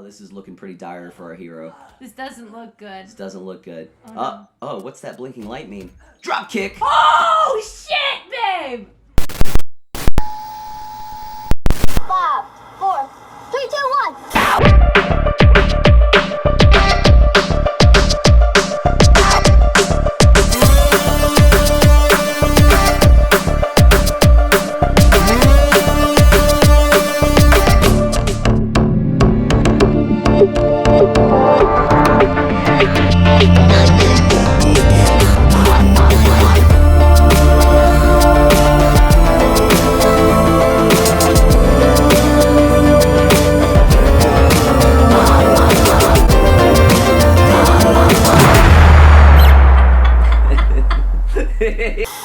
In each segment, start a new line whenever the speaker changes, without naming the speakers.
Oh, this is looking pretty dire for our hero.
This doesn't look good.
This doesn't look good.
Oh, no.
What's that blinking light mean? Drop kick!
Oh, shit, babe!
5, 4, 3, 2, 1.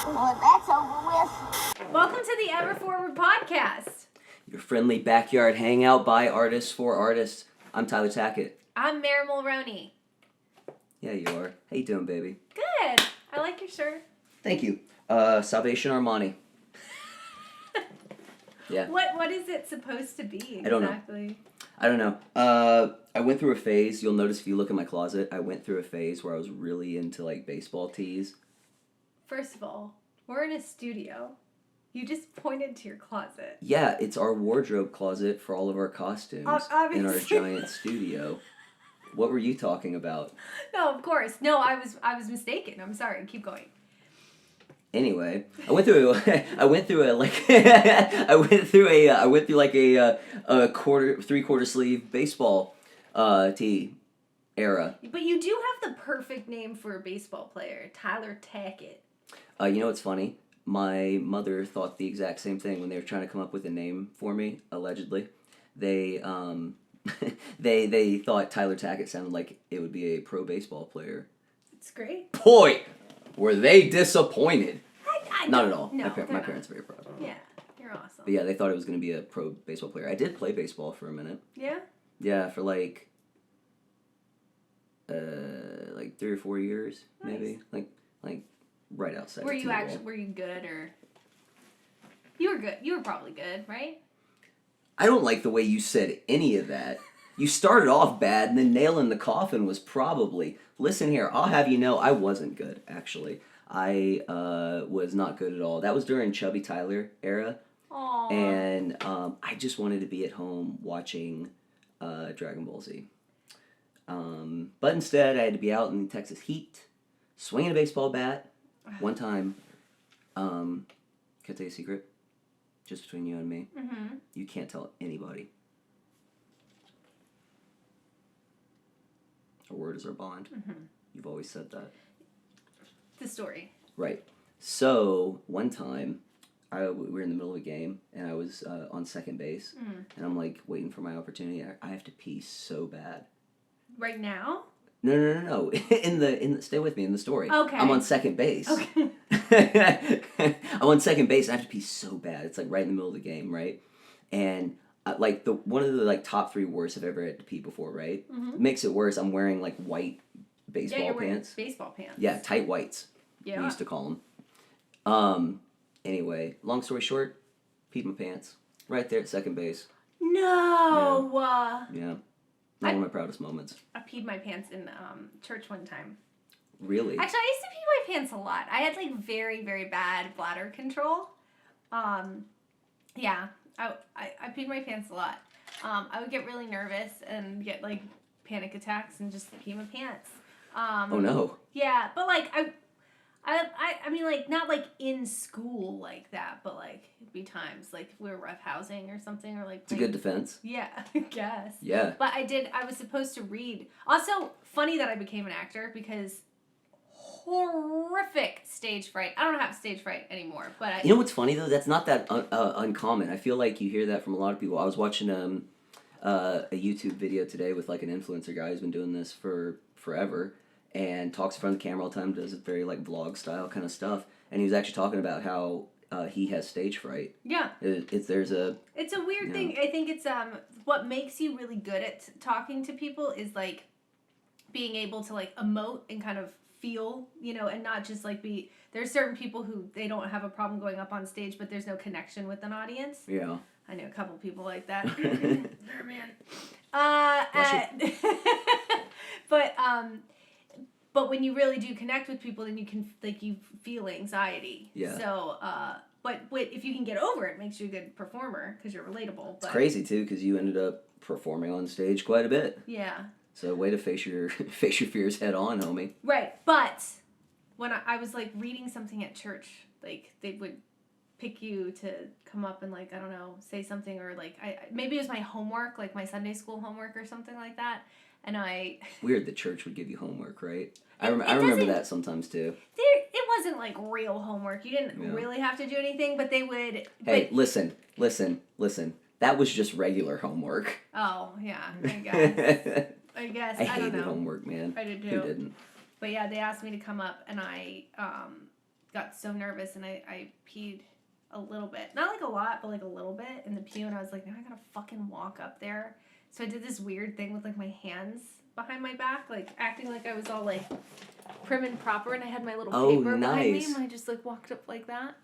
Well, that's over with.
Welcome to the Ever Forward Podcast.
Your friendly backyard hangout by artists for artists. I'm Tyler Tackerr.
I'm Mair Mulroney.
Yeah, you are. How you doing, baby?
Good. I like your shirt.
Thank you. Salvation Armani. Yeah.
What is it supposed to be exactly?
I don't know. I don't know. I went through a phase. You'll notice if you look in my closet, I went through a phase where I was really into like baseball tees.
First of all, we're in a studio. You just pointed to your closet.
Yeah, it's our wardrobe closet for all of our costumes in our
Obviously.
giant studio. What were you talking about?
No, of course. No, I was mistaken. I'm sorry. Keep going.
Anyway, I went through a quarter, 3/4 sleeve baseball tee era.
But you do have the perfect name for a baseball player, Tyler Tackerr.
You know what's funny? My mother thought the exact same thing when they were trying to come up with a name for me. Allegedly, they they thought Tyler Tackerr sounded like it would be a pro baseball player.
It's great.
Boy, were they disappointed?
I
Not
don't-
at all.
No,
My
they're not.
parents are very proud.
Yeah, you're awesome.
But yeah, they thought it was going to be a pro baseball player. I did play baseball for a minute.
Yeah?
Yeah, for like 3 or 4 years, maybe. Like right outside.
Were
of
you
T-ball.
actually, were you good or? You were good. You were probably good, right?
I don't like the way you said any of that. You started off bad, and then nail in the coffin was probably. Listen here, I'll have you know, I wasn't good, actually. I was not good at all. That was during Chubby Tyler era.
Aww.
And I just wanted to be at home watching Dragon Ball Z. But instead, I had to be out in the Texas heat, swinging a baseball bat. One time, can I tell you a secret? Just between you and me.
Mm-hmm.
You can't tell anybody. Our word is our bond.
Mm-hmm.
You've always said that.
The story.
Right. So, one time, we were in the middle of a game, and I was on second base, and I'm like waiting for my opportunity. I have to pee so bad.
Right now?
No. in the stay with me in the story.
Okay.
I'm on second base.
Okay.
I'm on second base. And I have to pee so bad. It's like right in the middle of the game, right? And one of the top 3 worst I've ever had to pee before, right?
Mm-hmm.
Makes it worse. I'm wearing like white baseball
you're wearing
pants.
baseball pants.
Yeah, tight whites.
Yeah.
We used to call them. Anyway, long story short, peed my pants right there at second base.
No.
Yeah. Not one of my proudest moments.
I peed my pants in church one time.
Really?
Actually, I used to pee my pants a lot. I had like very, very bad bladder control. Yeah, I peed my pants a lot. I would get really nervous and get like panic attacks and just pee my pants.
Oh no.
Yeah, but like I mean like not like in school like that, but like it'd be times like if we were rough housing or something or like.
It's a good defense.
Yeah, I guess.
Yeah.
But I was supposed to read. Also, funny that I became an actor because horrific stage fright. I don't have stage fright anymore, but
You know what's funny though? That's not that uncommon. I feel like you hear that from a lot of people. I was watching a YouTube video today with like an influencer guy who's been doing this for forever and talks in front of the camera all the time, does it very like vlog style kind of stuff. And he was actually talking about how he has stage fright.
Yeah.
It's
a weird thing. I think it's what makes you really good at talking to people is like being able to like emote and kind of feel, and not just like there's certain people who they don't have a problem going up on stage, but there's no connection with an audience.
Yeah.
I know a couple people like that.
Bless
But when you really do connect with people, then you can you feel anxiety.
Yeah.
So but if you can get over it, it makes you a good performer because you're relatable.
It's crazy too because you ended up performing on stage quite a bit.
Yeah.
So way to face your fears head on, homie.
Right, but when I was like reading something at church, like they would pick you to come up and like I don't know say something or like maybe it was my homework, like my Sunday school homework or something like that, and
weird the church would give you homework, right? I remember that sometimes too.
It wasn't like real homework. You didn't really have to do anything, but they would.
Hey, listen. That was just regular homework.
Oh yeah, I guess. I
hated
don't know.
homework, man.
I did too.
Who didn't?
But yeah, they asked me to come up, and I got so nervous, and I peed a little bit, not like a lot, but like a little bit in the pew, and I was like, now I gotta fucking walk up there. So I did this weird thing with like my hands behind my back, like acting like I was all like prim and proper, and I had my little paper behind me, and I just like walked up like that.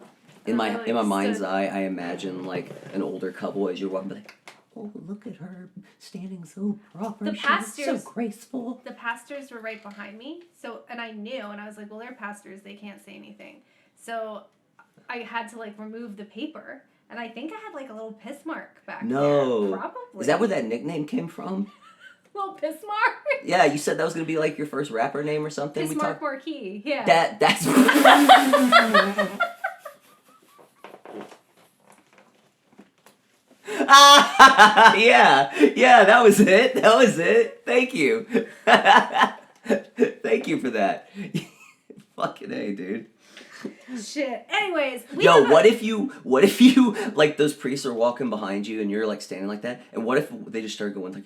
In my mind's eye, I imagine like an older couple as you're walking, like, oh, look at her standing so proper. She's so graceful.
The pastors were right behind me, and I knew, and I was like, well, they're pastors, they can't say anything. So I had to like remove the paper, and I think I had like a little piss mark back there. Probably.
Is that where that nickname came from?
Little piss mark?
Yeah, you said that was gonna be like your first rapper name or something.
Piss mark Marquis, yeah.
That's. Yeah, that was it. Thank you. Thank you for that. Fucking A, dude.
Shit. Anyways,
what if you like those priests are walking behind you and you're like standing like that, and what if they just start going like,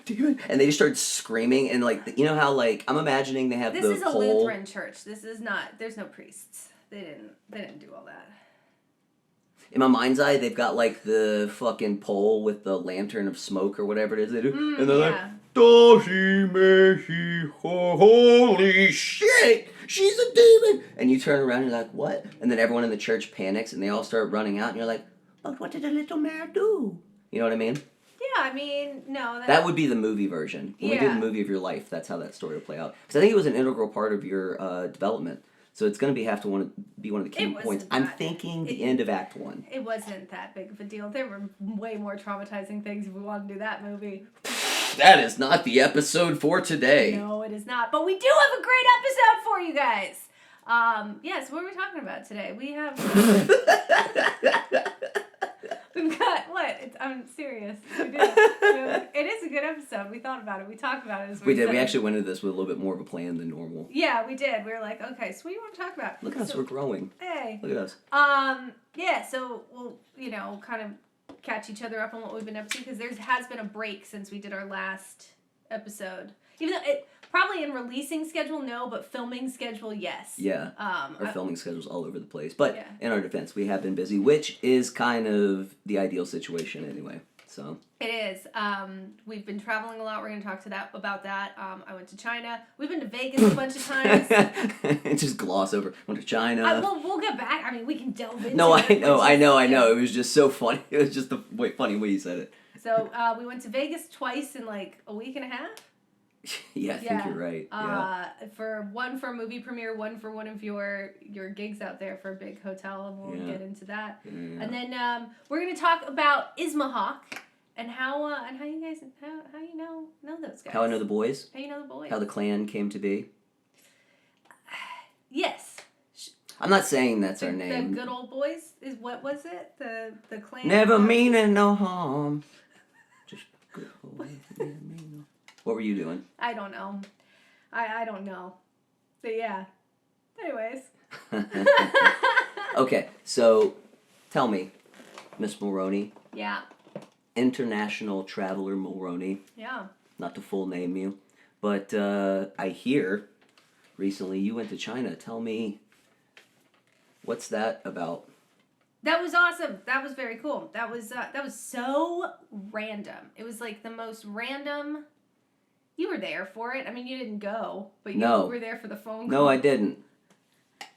demon, and they just start screaming and like you know how like I'm imagining they have
this
the
is a Lutheran church. This is not. There's no priests. They didn't do all that.
In my mind's eye, they've got like the fucking pole with the lantern of smoke or whatever it is they do, and they're like, Doshi Mehi, holy shit, she's a demon! And you turn around and you're like, what? And then everyone in the church panics and they all start running out and you're like, but what did the little Mair do? You know what I mean?
Yeah, I mean, no.
That would be the movie version. When we do the movie of your life, that's how that story will play out. Because I think it was an integral part of your development. So it's going to be one of the key points. I'm thinking the end of Act 1.
It wasn't that big of a deal. There were way more traumatizing things if we wanted to do that movie.
That is not the episode for today.
No, it is not. But we do have a great episode for you guys. Yes, what are we talking about today? We have... We've got, what? I'm serious. It is a good episode. We thought about it. We talked about it.
We did. We actually went into this with a little bit more of a plan than normal.
Yeah, we did. We were like, okay, so what do you want to talk about?
Look at us. We're growing.
Hey.
Look at us.
Yeah, so we'll, kind of catch each other up on what we've been up to because there has been a break since we did our last episode. Even though probably in releasing schedule, no, but filming schedule, yes.
Yeah. Our filming schedule's all over the place. But in our defense, we have been busy, which is kind of the ideal situation anyway. So
it is. We've been traveling a lot. We're going to talk about that. I went to China. We've been to Vegas a bunch of times.
Just gloss over. Went to China.
Well, we'll get back. I mean, we can delve into
it. I know. It was just so funny. It was just the funny way you said it.
So we went to Vegas twice in like a week and a half.
Yeah, I think you're right.
One for a movie premiere, one for one of your gigs out there for a big hotel, and we'll get into that. Yeah. And then we're gonna talk about IsmaHAWK and how you guys how you know those guys.
How I know the boys.
How you know the boys.
How the clan came to be.
Yes.
I'm not saying that's our name.
The good old boys is what was it? The clan.
Never meaning no harm. Just good old boys. What were you doing?
I don't know. I don't know. But yeah. Anyways.
Okay, so tell me, Miss Mulroney.
Yeah.
International Traveler Mulroney.
Yeah.
Not to full name you, but I hear recently you went to China. Tell me, what's that about?
That was awesome. That was very cool. That was so random. It was like the most random. You were there for it. I mean, you didn't go, but you were there for the phone call.
No, I didn't.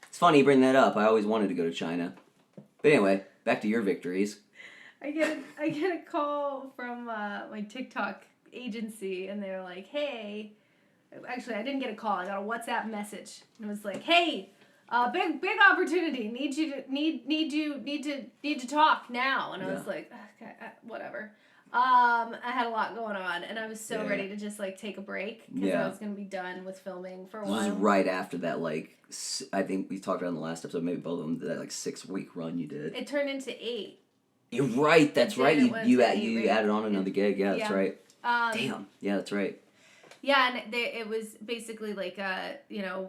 It's funny you bring that up. I always wanted to go to China. But anyway, back to your victories.
I get a call from my TikTok agency, and they're like, "Hey," actually, I didn't get a call. I got a WhatsApp message, and it was like, "Hey, big opportunity. Need to talk now." And I was like, "Okay, whatever." I had a lot going on, and I was so ready to just like take a break because I was gonna be done with filming for a while.
This was right after that, like I think we talked about in the last episode, maybe both of them, that like 6-week run you did.
It turned into 8.
You're right. That's right. You added on another gig. Yeah, that's right. Damn. Yeah, that's right.
Yeah, and it was basically like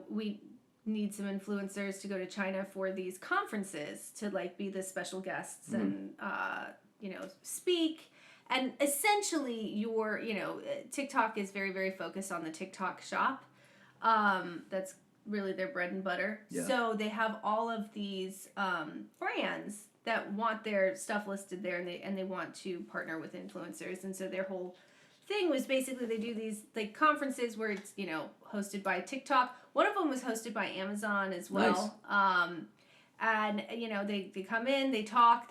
we need some influencers to go to China for these conferences to like be the special guests and speak. And essentially, your TikTok is very, very focused on the TikTok shop. That's really their bread and butter. Yeah. So they have all of these brands that want their stuff listed there, and they want to partner with influencers. And so their whole thing was basically they do these like conferences where it's hosted by TikTok. One of them was hosted by Amazon as well. Nice. And they come in, they talk,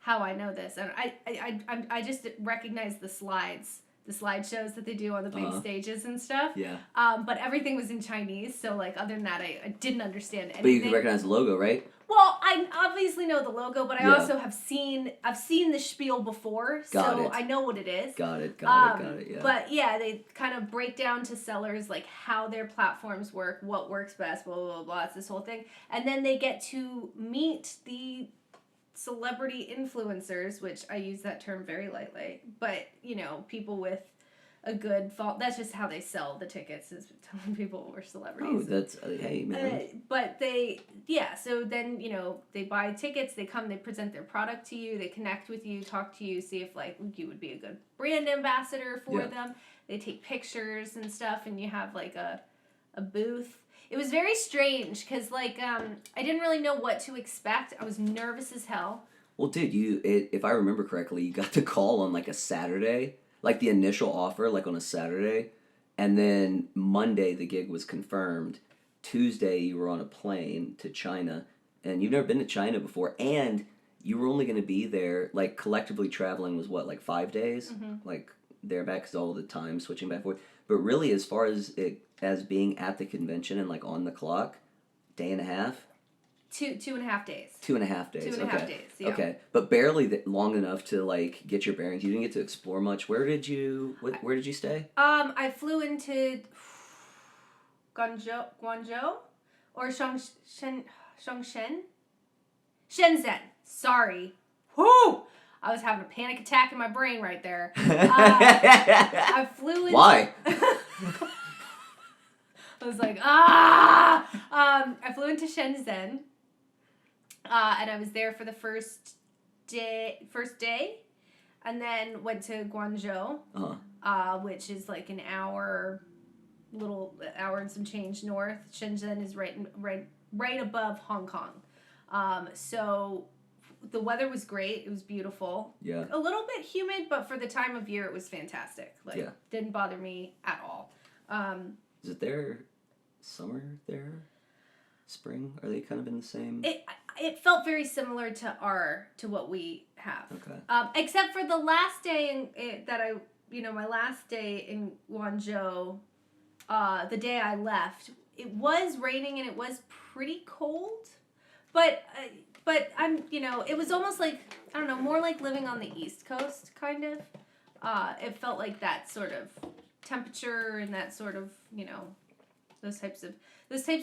how I know this, and I just recognize the slideshows that they do on the big stages and stuff. Yeah. But everything was in Chinese, so like other than that, I didn't understand anything.
But you can recognize the logo, right?
Well, I obviously know the logo, but I also have seen the spiel before, so I know what it is.
Got it. Yeah.
But yeah, they kind of break down to sellers like how their platforms work, what works best, blah blah blah blah. It's this whole thing, and then they get to meet the celebrity influencers, which I use that term very lightly, but people with a good fault. That's just how they sell the tickets, is telling people we're celebrities.
Oh, that's hey man.
But so then they buy tickets, they come, they present their product to you, they connect with you, talk to you, see if like you would be a good brand ambassador for them. They take pictures and stuff, and you have like a booth. It was very strange because, like, I didn't really know what to expect. I was nervous as hell.
Well, dude, if I remember correctly, you got the call on, like, a Saturday. Like, the initial offer, like, on a Saturday. And then Monday, the gig was confirmed. Tuesday, you were on a plane to China. And you've never been to China before. And you were only going to be there, like, collectively traveling was, what, like, 5 days? Mm-hmm. Like, there back, because all the time switching back and forth. But really, as far as being at the convention and like on the clock, day and a half?
2.5 days.
2.5 days.
2.5 days, yeah.
Okay. But barely long enough to like get your bearings. You didn't get to explore much. Where did you stay?
I flew into Guangzhou or Shenzhen. Sorry. Whoo! I was having a panic attack in my brain right there. I flew into...
Why?
I was like, I flew into Shenzhen, and I was there for the first day, and then went to Guangzhou, which is like an hour and some change north. Shenzhen is right above Hong Kong. So the weather was great. It was beautiful. Yeah. A little bit humid, but for the time of year, it was fantastic. Like, didn't bother me at all.
Is it there summer there? Spring? Are they kind of in the same?
It felt very similar to what we have. Okay. Except for the last day my last day in Guangzhou, the day I left, it was raining and it was pretty cold, but it was almost like, I don't know, more like living on the East Coast, kind of. It felt like that sort of temperature and that sort of, those types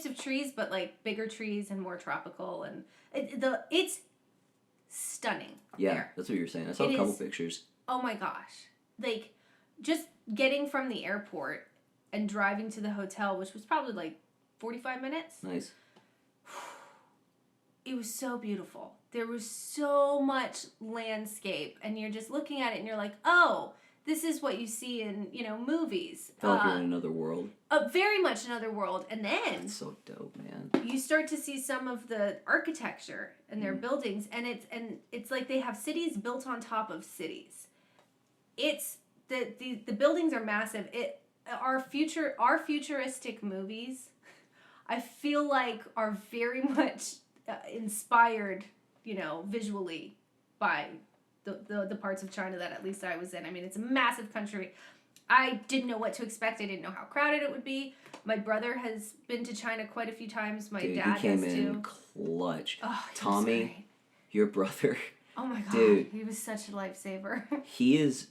of trees, but like bigger trees and more tropical, and it's stunning.
Yeah,
there.
That's what you were saying. I saw a couple pictures.
Oh my gosh. Like, just getting from the airport and driving to the hotel, which was probably like 45 minutes.
Nice.
It was so beautiful. There was so much landscape, and you're just looking at it and you're like, oh, this is what you see in, movies.
I feel like you're in another world.
Very much another world. And then...
That's so dope, man.
You start to see some of the architecture in their buildings, and it's like they have cities built on top of cities. It's... The buildings are massive. Our futuristic movies, I feel like, are very much inspired, visually by the parts of China that at least I was in. I mean, it's a massive country. I didn't know what to expect. I didn't know how crowded it would be. My brother has been to China quite a few times. My dad
he came
has
in
too.
clutch.
Oh,
Tommy, your brother.
Oh my god,
dude,
he was such a lifesaver.
He is.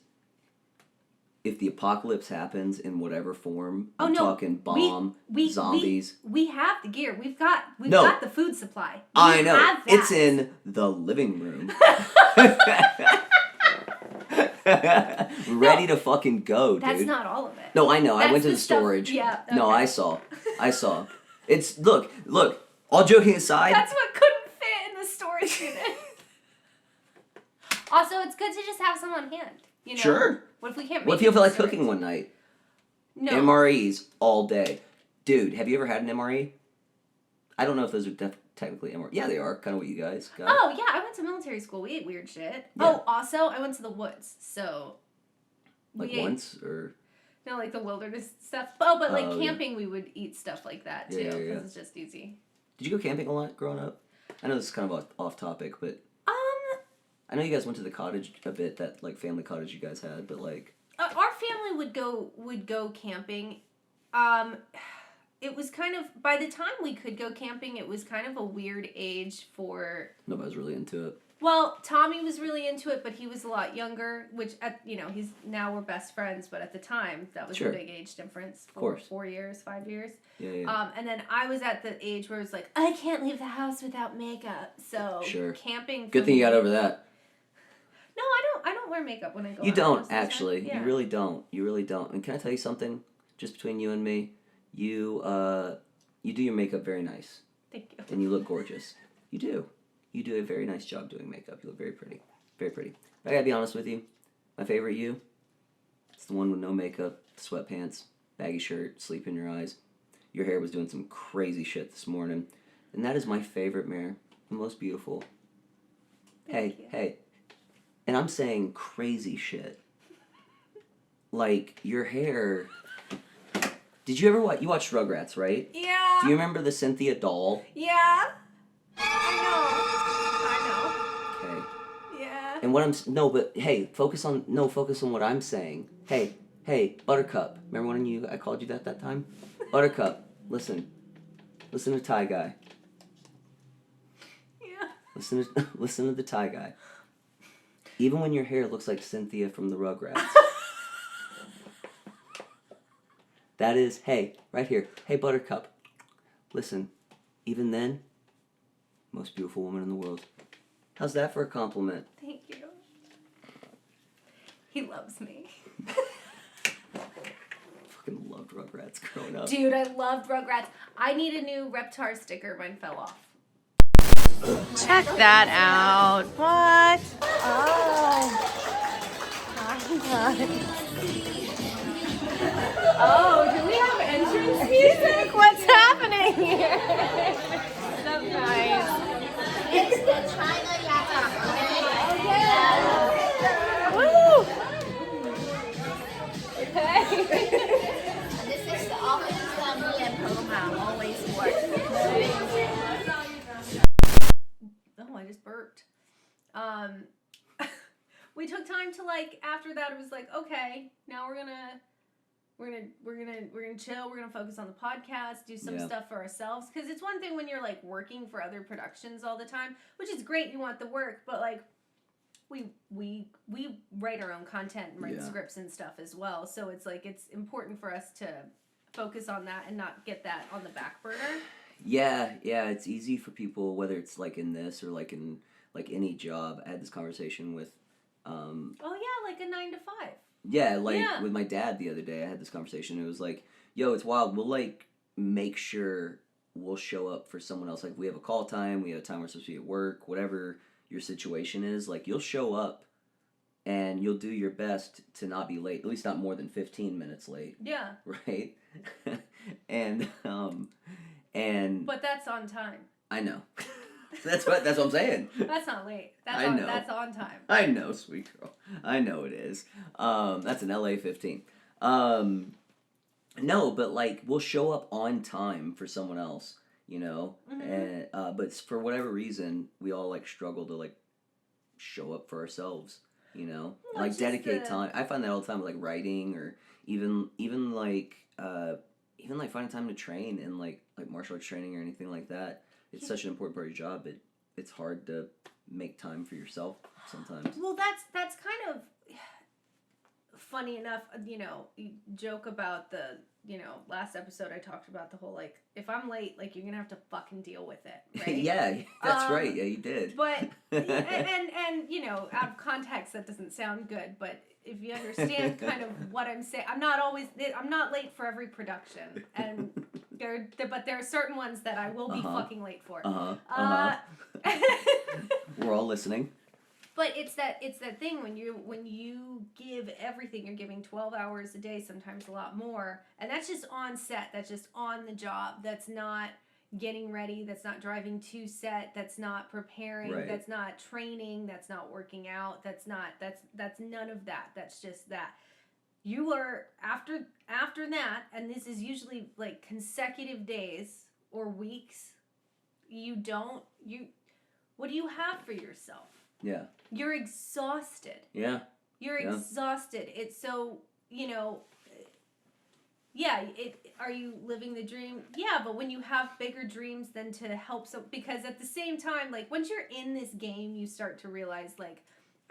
If the apocalypse happens in whatever form, I'm talking bomb, zombies.
We have the gear. We've got the food supply.
I know. It's in the living room. Ready to fucking go, dude.
That's not all of it.
No, I know. I went to the storage.
Yeah. Okay.
No, I saw. It's look. All joking aside.
That's what couldn't fit in the storage unit. Also, it's good to just have some on hand. You know?
Sure.
What if we can't?
What if you feel like cooking one night?
No.
MREs all day, dude. Have you ever had an MRE? I don't know if those are technically MRE. Yeah, they are. Kind of what you guys got.
Oh yeah, I went to military school. We ate weird shit. Yeah. Oh, also, I went to the woods. So.
Like once or.
No, like the wilderness stuff. Oh, but like camping, we would eat stuff like that too because it's just easy.
Did you go camping a lot growing up? I know this is kind of off topic, but. I know you guys went to the cottage a bit, that like family cottage you guys had, but like.
Our family would go camping. It was kind of, by the time we could go camping, it was kind of a weird age for.
Nobody was really into it.
Well, Tommy was really into it, but he was a lot younger, which he's now we're best friends, but at the time that was a big age difference.
Of course.
4 years, 5 years.
Yeah.
And then I was at the age where it was like, I can't leave the house without makeup. So camping.
Good thing you got over that.
No, I don't wear makeup when I go out.
You don't, actually.
Yeah.
You really don't. And can I tell you something? Just between you and me, you do your makeup very nice.
Thank you.
And you look gorgeous. You do. You do a very nice job doing makeup. You look very pretty. Very pretty. But I gotta be honest with you. My favorite you, it's the one with no makeup, sweatpants, baggy shirt, sleep in your eyes. Your hair was doing some crazy shit this morning. And that is my favorite, Mair. The most beautiful.
Thank you.
Hey. And I'm saying crazy shit. Like, your hair... Did you ever watch... You watched Rugrats, right?
Yeah.
Do you remember the Cynthia doll?
Yeah. I know.
Okay.
Yeah.
And what I'm... No, but, hey, focus on what I'm saying. Hey, Buttercup. Remember when I called you that time? Buttercup, listen. Listen to Tie Guy.
Yeah.
Listen to the Tie Guy. Even when your hair looks like Cynthia from the Rugrats. That is, hey, right here. Hey, Buttercup. Listen, even then, most beautiful woman in the world. How's that for a compliment?
Thank you. He loves me.
Fucking loved Rugrats growing up.
Dude, I loved Rugrats. I need a new Reptar sticker. Mine fell off.
Check that out. What?
Oh, do we have entrance music?
What's happening here? So nice.
It's the China Yaka.
Woo!
This is the office that me and Poma always work.
Oh, I just burped. We took time to after that it was like, okay, now we're gonna chill, we're gonna focus on the podcast, do some stuff for ourselves. Because it's one thing when you're working for other productions all the time, which is great, you want the work, but we write our own content and write scripts and stuff as well. So it's it's important for us to focus on that and not get that on the back burner. Yeah,
it's easy for people, whether it's in this or in any job. I had this conversation with
a 9 to 5.
Yeah, with my dad the other day. I had this conversation. It was yo, it's wild. We'll make sure we'll show up for someone else. We have a call time, we have a time we're supposed to be at work, whatever your situation is. You'll show up and you'll do your best to not be late, at least not more than 15 minutes late.
Yeah.
Right? and
But that's on time.
I know. That's what I'm saying.
That's not late. That's on time.
I know, sweet girl. I know it is. That's an LA 15. No, but we'll show up on time for someone else, Mm-hmm. And but for whatever reason, we all struggle to show up for ourselves. you know,
Well,
like
just
dedicate time. I find that all the time with like writing or even like finding time to train and like martial arts training or anything like that. It's such an important part of your job, but it's hard to make time for yourself sometimes.
Well, that's kind of funny enough. You know, you joke about the, you know, last episode I talked about the whole like, if I'm late, like you're gonna have to fucking deal with it, right?
Yeah, that's right. Yeah, you did.
But and you know, out of context, that doesn't sound good. But if you understand kind of what I'm saying, I'm not late for every production, and but there are certain ones that I will be fucking late for.
We're all listening.
But it's that thing when you give everything, you're giving 12 hours a day, sometimes a lot more, and that's just on set, that's just on the job, that's not getting ready, that's not driving to set, that's not preparing,
right.
That's not training, that's not working out, that's none of that. That's just that. You are after that, and this is usually like consecutive days or weeks, what do you have for yourself?
Yeah.
You're exhausted.
Yeah.
You're exhausted. It's so, you know, are you living the dream? Yeah, but when you have bigger dreams than to help because at the same time, like once you're in this game, you start to realize like,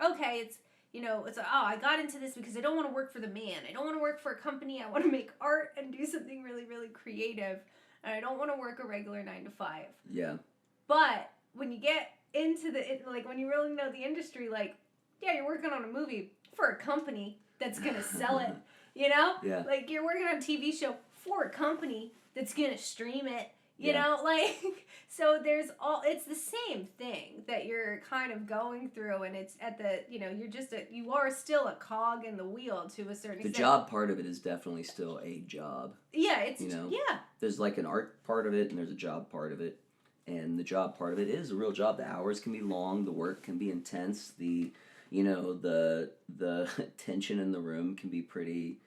okay, it's, you know, it's I got into this because I don't want to work for the man. I don't want to work for a company. I want to make art and do something really, really creative. And I don't want to work a regular 9 to 5.
Yeah.
But when you get into when you really know the industry, like, yeah, you're working on a movie for a company that's gonna sell it, you know?
Yeah.
Like, you're working on a TV show for a company that's gonna stream it, you know? Like, so it's the same thing that you're kind of going through, and it's at the, you know, you are still a cog in the wheel to a certain extent.
The job part of it is definitely still a job.
Yeah, it's,
you know?
Yeah.
There's like an art part of it, and there's a job part of it. And the job part of it is a real job. The hours can be long. The work can be intense. The tension in the room can be pretty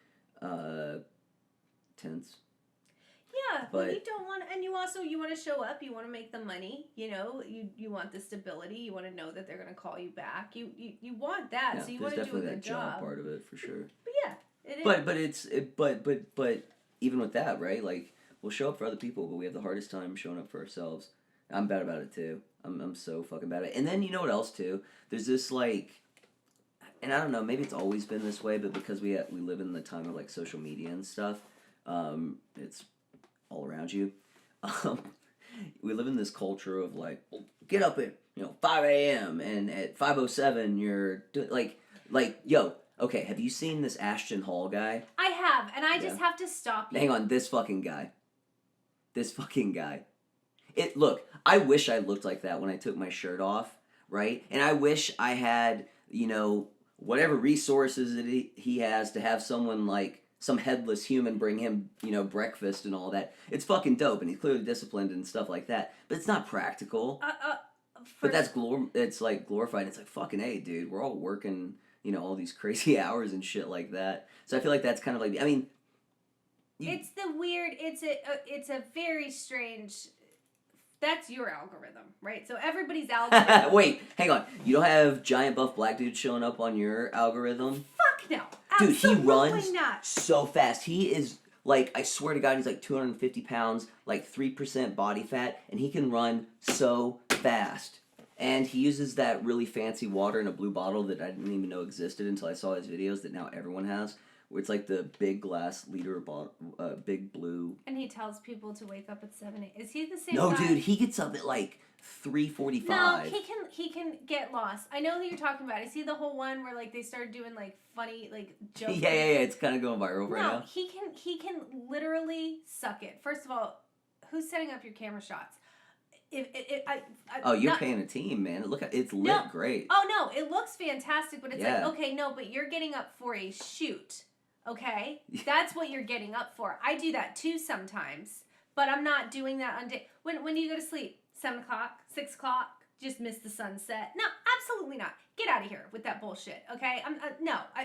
tense.
Yeah,
but
you don't want, and you want to show up. You want to make the money. You know, you want the stability. You want to know that they're going to call you back. You want that.
Yeah,
so you want to do a good
that job
job.
part of it for sure.
But yeah, it is.
But even with that, right? Like we'll show up for other people, but we have the hardest time showing up for ourselves. I'm bad about it too. I'm so fucking bad at it. And then you know what else too? There's this like, and I don't know, maybe it's always been this way, but because we live in the time of like social media and stuff, it's all around you. We live in this culture of like, well, get up at 5 a.m. and at 5:07 you're doing like yo. Okay, have you seen this Ashton Hall guy?
I have, and I just have to stop you.
Hang on, this fucking guy. Look, I wish I looked like that when I took my shirt off, right? And I wish I had, whatever resources that he has to have someone like some headless human bring him, breakfast and all that. It's fucking dope, and he's clearly disciplined and stuff like that. But it's not practical. But that's it's like glorified. It's like fucking A, dude. We're all working, all these crazy hours and shit like that. So I feel like that's kind of like, I mean,
it's the weird. It's a very strange. That's your algorithm, right? So everybody's algorithm.
Wait, hang on. You don't have giant buff black dudes showing up on your algorithm?
Fuck no.
Dude,
Absolutely
he runs
not.
so fast. He is, like, I swear to God, he's like 250 pounds, like 3% body fat, and he can run so fast. And he uses that really fancy water in a blue bottle that I didn't even know existed until I saw his videos that now everyone has. It's like the big glass liter bottle, big blue.
And he tells people to wake up at 7 a.m. Is he the same
No,
guy?
dude, he gets up at like 3:45.
No, he can get lost. I know who you're talking about. Is he the whole one where like they started doing like funny like jokes?
Yeah. It's kind of going viral right now.
No, he can literally suck it. First of all, who's setting up your camera shots?
You're paying a team, man. It's lit great.
Oh no, it looks fantastic, but it's
Yeah.
like, okay, no, but you're getting up for a shoot. Okay? That's what you're getting up for. I do that too sometimes, but I'm not doing that on day. When do you go to sleep? 7 o'clock? 6 o'clock? Just miss the sunset? No, absolutely not. Get out of here with that bullshit, okay?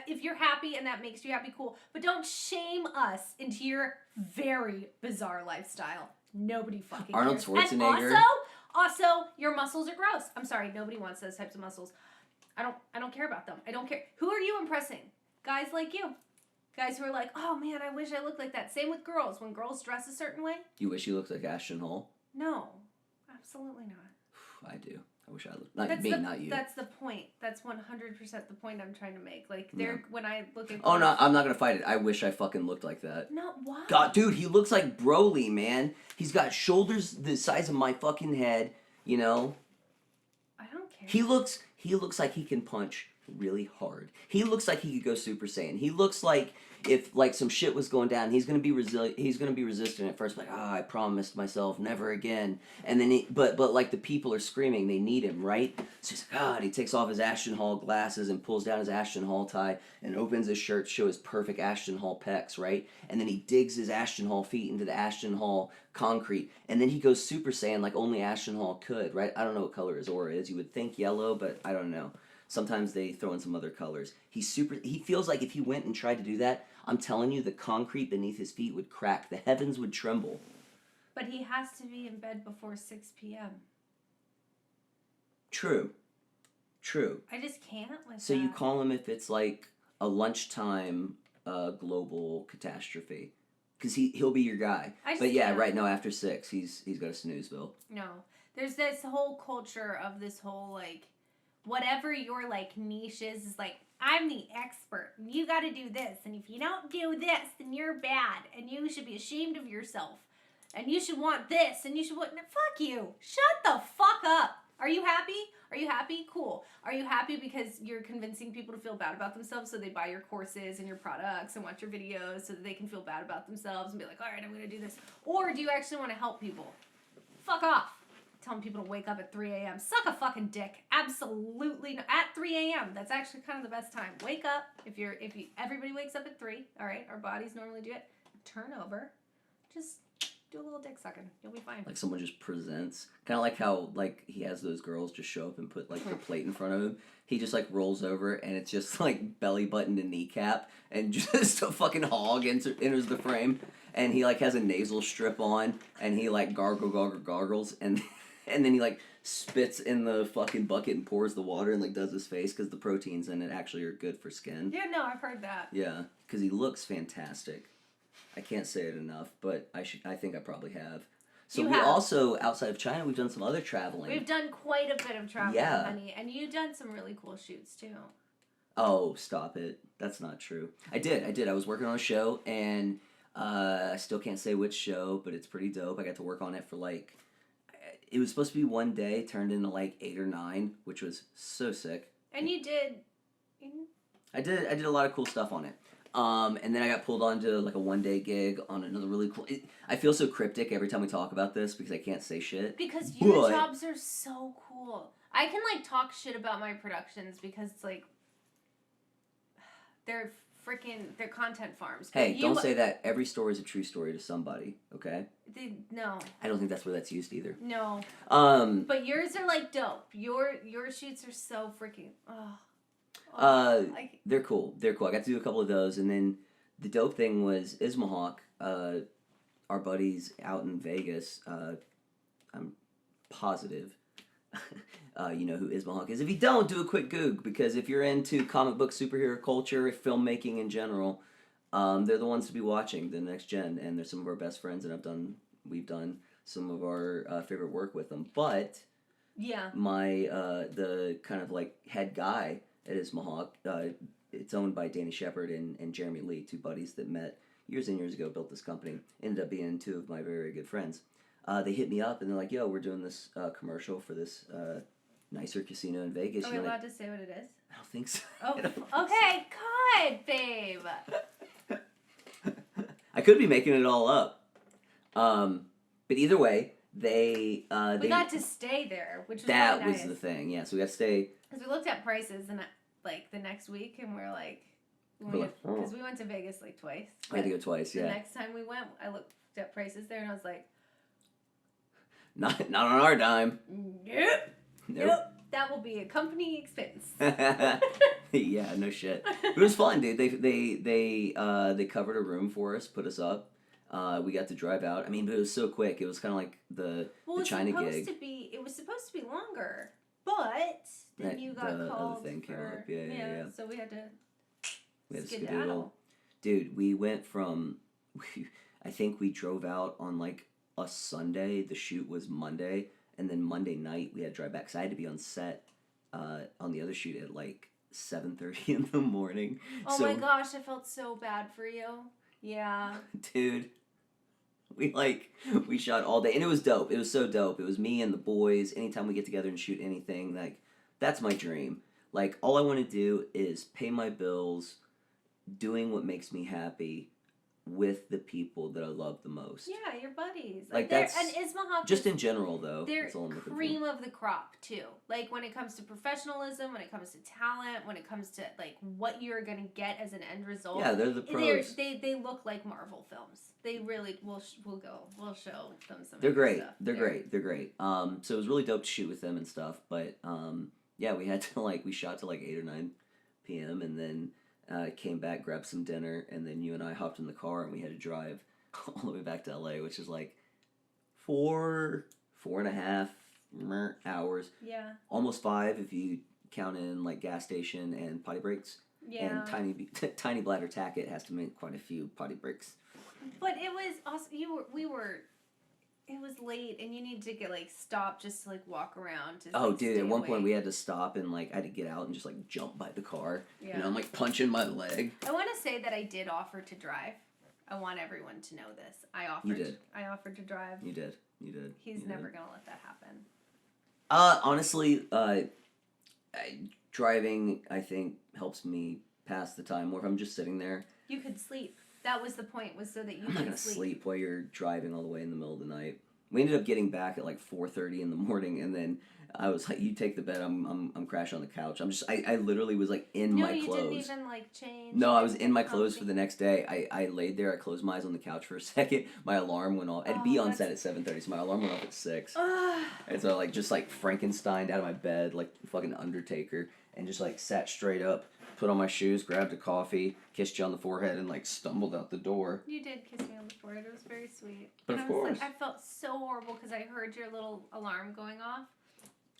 If you're happy and that makes you happy, cool. But don't shame us into your very bizarre lifestyle. Nobody fucking
Arnold
cares.
Schwarzenegger.
And also, your muscles are gross. I'm sorry, nobody wants those types of muscles. I don't care about them. I don't care. Who are you impressing? Guys like you. Guys who are like, oh man, I wish I looked like that. Same with girls. When girls dress a certain way.
You wish you looked like Ashton Hall?
No, absolutely not.
I do. I wish I looked not you.
That's the point. That's 100% the point I'm trying to make. Like when I look at.
Oh no, I'm not gonna fight it. I wish I fucking looked like that.
No, why?
God, dude, he looks like Broly, man. He's got shoulders the size of my fucking head. You know.
I don't care.
He looks like he can punch really hard. He looks like he could go Super Saiyan. He looks like if like some shit was going down, he's gonna be resistant at first, like, I promised myself never again. And then but like the people are screaming, they need him, right? So he's like, and he takes off his Ashton Hall glasses and pulls down his Ashton Hall tie and opens his shirt to show his perfect Ashton Hall pecs, right? And then he digs his Ashton Hall feet into the Ashton Hall concrete, and then he goes Super Saiyan like only Ashton Hall could, right? I don't know what color his aura is. You would think yellow, but I don't know. Sometimes they throw in some other colors. He feels like if he went and tried to do that, I'm telling you, the concrete beneath his feet would crack. The heavens would tremble.
But he has to be in bed before 6 p.m.
True.
I just can't with
So
that.
you call him if it's like a lunchtime global catastrophe. Because he'll be your guy. But yeah,
can't.
right now after 6, he's got a snoozeville.
No. There's this whole culture of this whole, like, whatever your, like, niche is like, I'm the expert, and you gotta do this, and if you don't do this, then you're bad, and you should be ashamed of yourself, and you should want this, and you should want, fuck you, shut the fuck up. Are you happy? Are you happy? Cool. Are you happy because you're convincing people to feel bad about themselves so they buy your courses and your products and watch your videos so that they can feel bad about themselves and be like, all right, I'm gonna do this? Or do you actually want to help people? Fuck off. Telling people to wake up at 3 a.m. Suck a fucking dick. Absolutely not. At 3 a.m. That's actually kind of the best time. Wake up. If everybody wakes up at 3, all right, our bodies normally do it. Turn over. Just do a little dick sucking. You'll be fine.
Like someone just presents. Kind of like how like he has those girls just show up and put like the plate in front of him. He just like rolls over and it's just like belly button to kneecap and just a fucking hog enters the frame. And he like has a nasal strip on and he like gargles and then he, like, spits in the fucking bucket and pours the water and, like, does his face because the proteins in it actually are good for skin.
Yeah, no, I've heard that.
Yeah, because he looks fantastic. I can't say it enough, but I think I probably have. So also, outside of China, we've done some other traveling.
We've done quite a bit of traveling, honey. And you've done some really cool shoots, too.
Oh, stop it. That's not true. I did. I was working on a show, and I still can't say which show, but it's pretty dope. I got to work on it for, like... It was supposed to be one day, turned into like 8 or 9, which was so sick.
And you did.
I did a lot of cool stuff on it. And then I got pulled onto like a 1-day gig on another really cool. I feel so cryptic every time we talk about this because I can't say shit.
Because your jobs are so cool. I can like talk shit about my productions because it's like they're content farms.
Hey, don't say that. Every story is a true story to somebody, okay?
No.
I don't think that's where that's used either.
No. But yours are like dope. Your shoots are so freaking
they're cool. I got to do a couple of those, and then the dope thing was IsmaHAWK, our buddies out in Vegas. I'm positive. You know who IsmaHAWK is. If you don't, do a quick Goog, because if you're into comic book superhero culture, filmmaking in general, they're the ones to be watching, the next gen, and they're some of our best friends, and we've done some of our favorite work with them. But
yeah,
my the kind of like head guy at IsmaHAWK, it's owned by Danny Shepard and Jeremy Lee, two buddies that met years and years ago, built this company, ended up being two of my very, very good friends. They hit me up and they're like, yo, we're doing this commercial for this nicer casino in Vegas.
Are we allowed to say what it is?
I don't think so.
Oh, okay, God, babe.
I could be making it all up. But either way, we
got to stay there, which was
that
really
was
nice.
the thing. Yeah, so we got to stay.
Because we looked at prices and like the next week, and we're like, because we went to Vegas like twice.
I had to go twice. Yeah.
The next time we went, I looked at prices there, and I was like,
not on our dime.
Nope. That will be a company expense.
Yeah, no shit. It was fun, dude. They covered a room for us, put us up. We got to drive out. I mean, but it was so quick. It was kind of like the China gig.
It was supposed to be longer. But then
That-
you got
the
called
other thing came
for,
up. Yeah.
So we had to
We had to
skedaddle.
skedaddle. Dude, we went from, I think we drove out on like a Sunday. The shoot was Monday. And then Monday night we had to drive back. Because I had to be on set on the other shoot at like 7:30 in the morning.
Oh my gosh, I felt so bad for you. Yeah.
Dude, we shot all day. And it was dope. It was so dope. It was me and the boys. Anytime we get together and shoot anything, like, that's my dream. Like, all I want to do is pay my bills, doing what makes me happy with the people that I love the most.
Yeah, your buddies.
Like,
they're-
that's
and IsmaHAWK
just
is-
in general, though.
They're
That's all I'm looking for.
cream of the crop too. Like when it comes to professionalism, when it comes to talent, when it comes to like what you're gonna get as an end result.
Yeah, they're the pros.
They look like Marvel films. They really will show them some.
They're
of your
great.
stuff.
They're great. They're great. So it was really dope to shoot with them and stuff. But yeah, we had to we shot till like 8 or 9 p.m. and then came back, grabbed some dinner, and then you and I hopped in the car and we had to drive all the way back to LA, which is like 4.5 hours.
Yeah.
Almost 5 if you count in like gas station and potty breaks.
Yeah.
And tiny bladder Tackett has to make quite a few potty breaks.
But it was also it was late and you need to get stop just to walk around. To,
Oh, dude!
stay
At one
awake.
point, we had to stop and I had to get out and just jump by the car.
Yeah.
You know, I'm punching my leg.
I want to say that I did offer to drive. I want everyone to know this. I offered.
You did.
I offered to drive.
You did.
He's never gonna let that happen.
Honestly, driving I think helps me pass the time. Or if I'm just sitting there,
You could sleep. That was the point. Was so that you
I'm not
could
gonna sleep while you're driving all the way in the middle of the night. We ended up getting back at 4:30 in the morning, and then I was like, "You take the bed. I'm crashing on the couch." I literally was in my clothes.
No, you didn't even change.
No, I was in my clothes for the next day. I laid there. I closed my eyes on the couch for a second. My alarm went off. I'd be on set at 7:30, so my alarm went off at 6. And so just Frankenstein out of my bed, like fucking Undertaker, and just sat straight up, put on my shoes, grabbed a coffee, kissed you on the forehead, and stumbled out the door.
You did kiss me on the forehead. It was very sweet.
But
and
of
I was
course.
I felt so horrible because I heard your little alarm going off.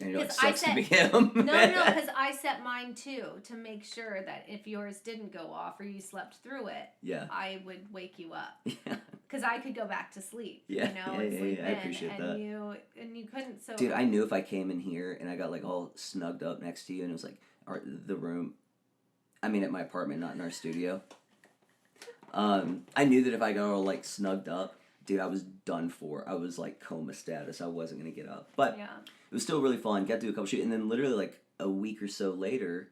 And you're like,
'Cause I
sucks to
said-
be him.
No, because I set mine too to make sure that if yours didn't go off or you slept through it,
Yeah.
I would wake you up.
Yeah.
Because I could go back to sleep.
Yeah,
and sleep
I appreciate
and
that.
You couldn't. So
Dude, I knew if I came in here and I got all snugged up next to you and it was the room, I mean at my apartment, not in our studio. I knew that if I got all snugged up, dude, I was done for. I was coma status. I wasn't gonna get up. But
yeah.
it was still really fun. Got to do a couple shoots, and then literally a week or so later,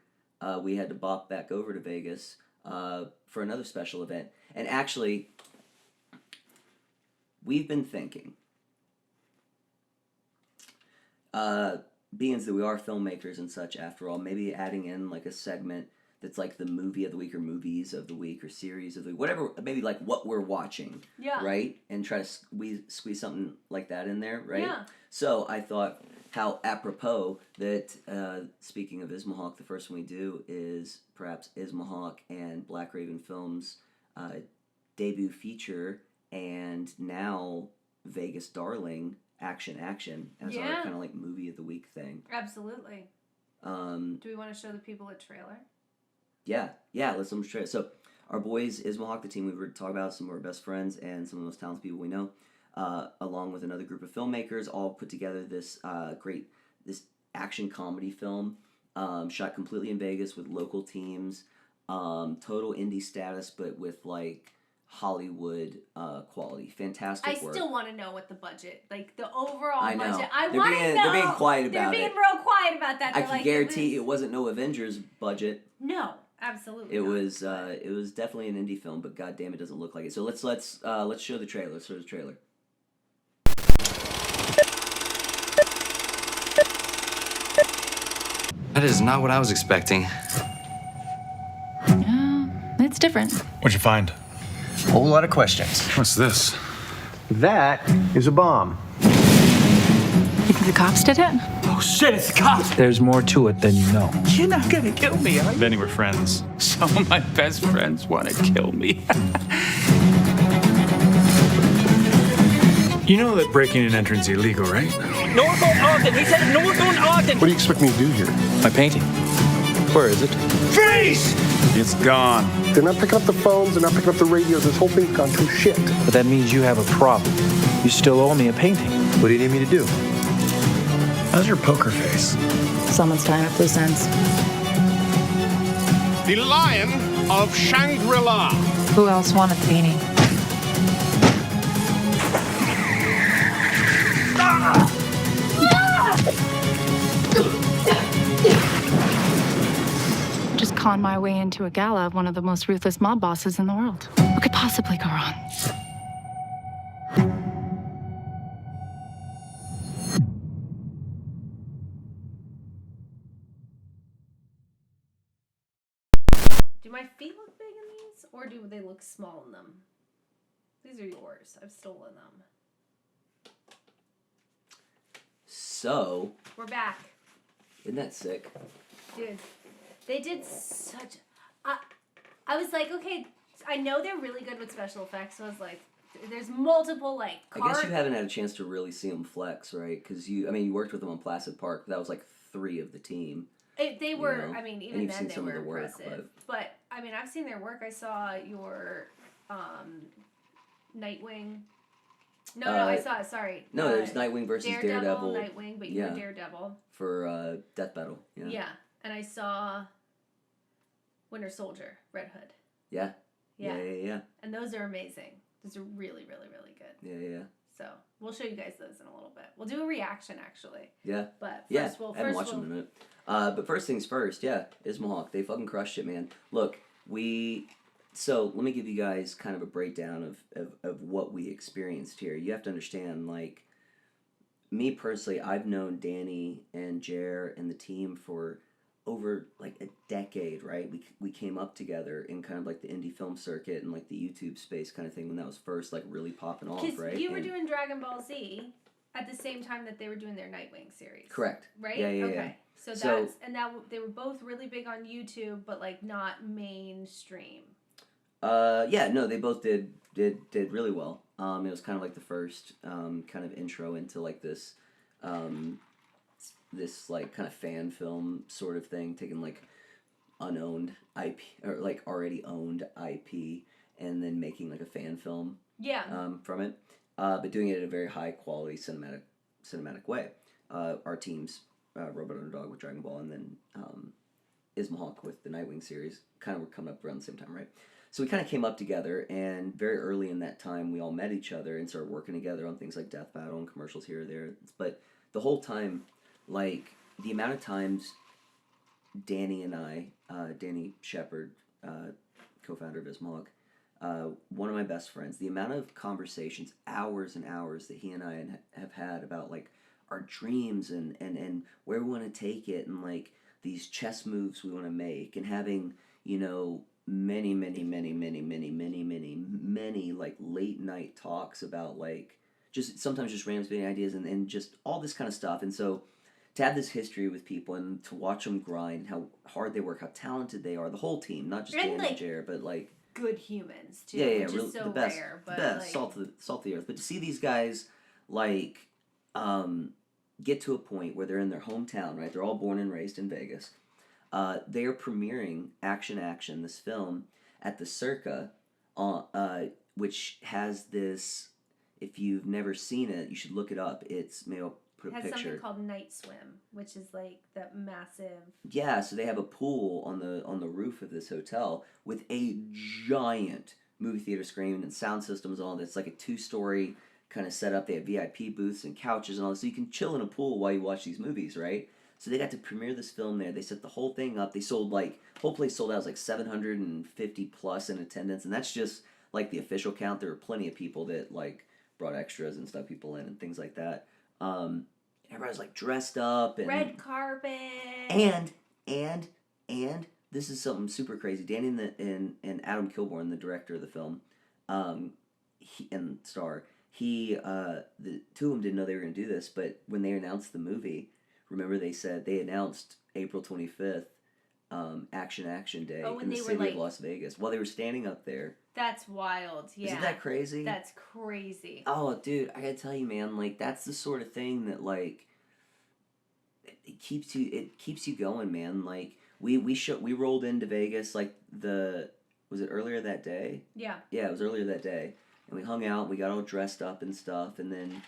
we had to bop back over to Vegas for another special event. And actually, we've been thinking, being that we are filmmakers and such, after all, maybe adding in a segment that's the movie of the week or movies of the week or series of the week, whatever, maybe what we're watching,
Yeah.
right? And try to squeeze something like that in there, right?
Yeah.
So I thought how apropos that, speaking of IsmaHAWK, the first one we do is perhaps IsmaHAWK and Black Raven Films' debut feature, and now Vegas Darling, Action as our
Yeah.
kind of movie of the week thing.
Absolutely. Do we want to show the people a trailer?
Yeah, let's try it. So, our boys, IsmaHAWK, the team we were talking about, some of our best friends and some of the most talented people we know, along with another group of filmmakers, all put together this this action comedy film, shot completely in Vegas with local teams, total indie status, but with Hollywood quality. Fantastic work.
I still want to know what the budget, the overall
I know.
budget. I
They're
want to
being-
know.
they're being quiet
They're
about
being
it.
real quiet about that.
I
They're
can guarantee it wasn't no Avengers budget.
No, absolutely.
It
not.
was definitely an indie film, but goddamn, it doesn't look like it. So let's show the trailer. Let's show the trailer.
That is not what I was expecting.
It's different.
What'd you find?
Whole lot of questions.
What's this?
That is a bomb.
You think the cops did it?
Oh shit, it's the cops!
There's more to it than you know.
You're not gonna kill me, are you? Benny, we're friends. Some of my best friends wanna kill me. You know that breaking and entering is illegal, right?
North on Ogden. He said North on Ogden.
What do you expect me to do here?
My painting. Where is it?
Freeze! It's gone.
They're not picking up the phones. They're not picking up the radio. This whole thing's gone to shit.
But that means you have a problem. You still owe me a painting.
What do you need me to do?
How's your poker face?
Someone's tying up loose ends.
The Lion of Shangri-La.
Who else wanted the painting? Just con my way into a gala of one of the most ruthless mob bosses in the world. What could possibly go wrong?
Do my feet look big in these, or do they look small in them? These are yours. I've stolen them.
So,
We're back.
isn't that sick?
Dude, they did such... I was like, okay, I know they're really good with special effects, so I was like, there's multiple, like,
I guess you haven't had a chance to really see them flex, right? Because you worked with them on Placid Park, but that was like 3 of the team.
They were,
You know,
I mean,
and
even
you've
then
seen
they
some of
were
the work,
impressive. But, I mean, I've seen their work. I saw your Nightwing. No, I saw it, sorry.
No, there's Nightwing versus Daredevil.
Nightwing, but you were Daredevil.
For Death Battle.
Yeah, and I saw Winter Soldier, Red Hood.
Yeah.
Yeah. And those are amazing. Those are really, really, really good.
Yeah.
So we'll show you guys those in a little bit. We'll do a reaction actually.
Yeah.
But
I haven't watched
we'll...
them in a minute. But first things first, IsmaHAWK, they fucking crushed it, man. Look, so let me give you guys kind of a breakdown of what we experienced here. You have to understand, like, me personally, I've known Danny and Jer and the team for over like a decade, right? We came up together in kind of like the indie film circuit and like the YouTube space kind of thing when that was first like really popping off, right?
You were doing Dragon Ball Z at the same time that they were doing their Nightwing series.
Correct.
Right?
Yeah.
Okay. So that's they were both really big on YouTube, but like not mainstream.
They both did really well. It was kind of like the first kind of intro into like this this like kind of fan film sort of thing, taking like unowned IP or like already owned IP and then making like a fan film from it, but doing it in a very high quality cinematic way. Our teams, Robot Underdog with Dragon Ball and then IsmaHAWK with the Nightwing series kind of were coming up around the same time, right? So we kind of came up together, and very early in that time, we all met each other and started working together on things like Death Battle and commercials here or there. But the whole time, like, the amount of times Danny and I, Danny Shepard, co-founder of IsmaHAWK, one of my best friends, the amount of conversations, hours and hours that he and I have had about, like, our dreams and where we want to take it and, like, these chess moves we want to make and having, you know, many like late night talks about like just sometimes just random spinning ideas and just all this kind of stuff. And so to have this history with people and to watch them grind and how hard they work, how talented they are, the whole team, not just Dan and Jer, but like
good humans too.
Yeah,
which is so
the best,
rare, but
the best,
like...
salt of the earth. But to see these guys like get to a point where they're in their hometown, right? They're all born and raised in Vegas. They are premiering Action, this film, at the Circa, which has this, if you've never seen it, you should look it up. Maybe I'll put a picture. It has something
called Night Swim, which is like that massive...
Yeah, so they have a pool on the roof of this hotel with a giant movie theater screen and sound systems and all this. It's like a 2-story kind of setup. They have VIP booths and couches and all this, so you can chill in a pool while you watch these movies, right? So they got to premiere this film there. They set the whole thing up. They sold whole place sold out. It was like 750 plus in attendance, and that's just like the official count. There were plenty of people that like brought extras and stuff people in and things like that. Everybody's like dressed up and
red carpet.
And this is something super crazy. Danny and Adam Kilborn, the director of the film, and star. The two of them didn't know they were going to do this, but when they announced the movie. Remember, they announced April 25th, Action Day in the city of Las Vegas. While they were standing up there
That's wild. Yeah.
Isn't that crazy?
That's crazy.
Oh, dude, I gotta tell you, man, like, that's the sort of thing that, like, it keeps you going, man. Like, we rolled into Vegas, like, was it earlier that day?
Yeah.
Yeah, it was earlier that day. And we hung out, we got all dressed up and stuff, and then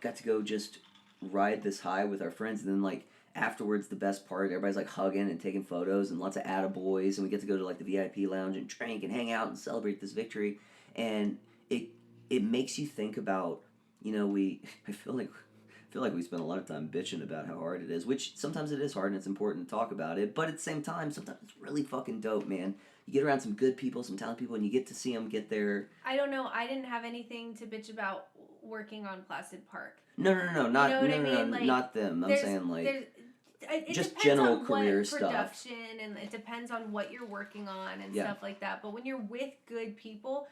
got to go just ride this high with our friends, and then, like, afterwards, the best part, everybody's, like, hugging and taking photos, and lots of attaboys, and we get to go to, like, the VIP lounge and drink and hang out and celebrate this victory, and it makes you think about, you know, I feel like we spend a lot of time bitching about how hard it is, which sometimes it is hard and it's important to talk about it, but at the same time, sometimes it's really fucking dope, man. You get around some good people, some talented people, and you get to see them get there.
I don't know. I didn't have anything to bitch about working on Placid Park.
No, not,
you know what I mean? Like,
not them. I'm saying, like,
it
just
depends
general
on
career
what
stuff.
Production, and it depends on what you're working on and stuff like that. But when you're with good people,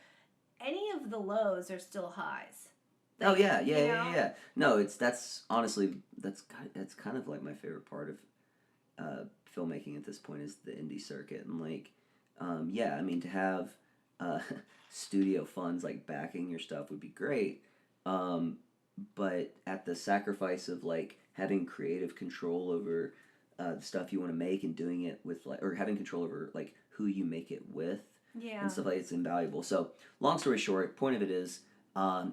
any of the lows are still highs. Like,
oh yeah. No, that's honestly that's kind of like my favorite part of filmmaking at this point is the indie circuit, and like, I mean, to have studio funds like backing your stuff would be great, but at the sacrifice of like having creative control over the stuff you want to make and doing it with like, or having control over like who you make it with, and stuff like it's invaluable. So long story short, point of it is,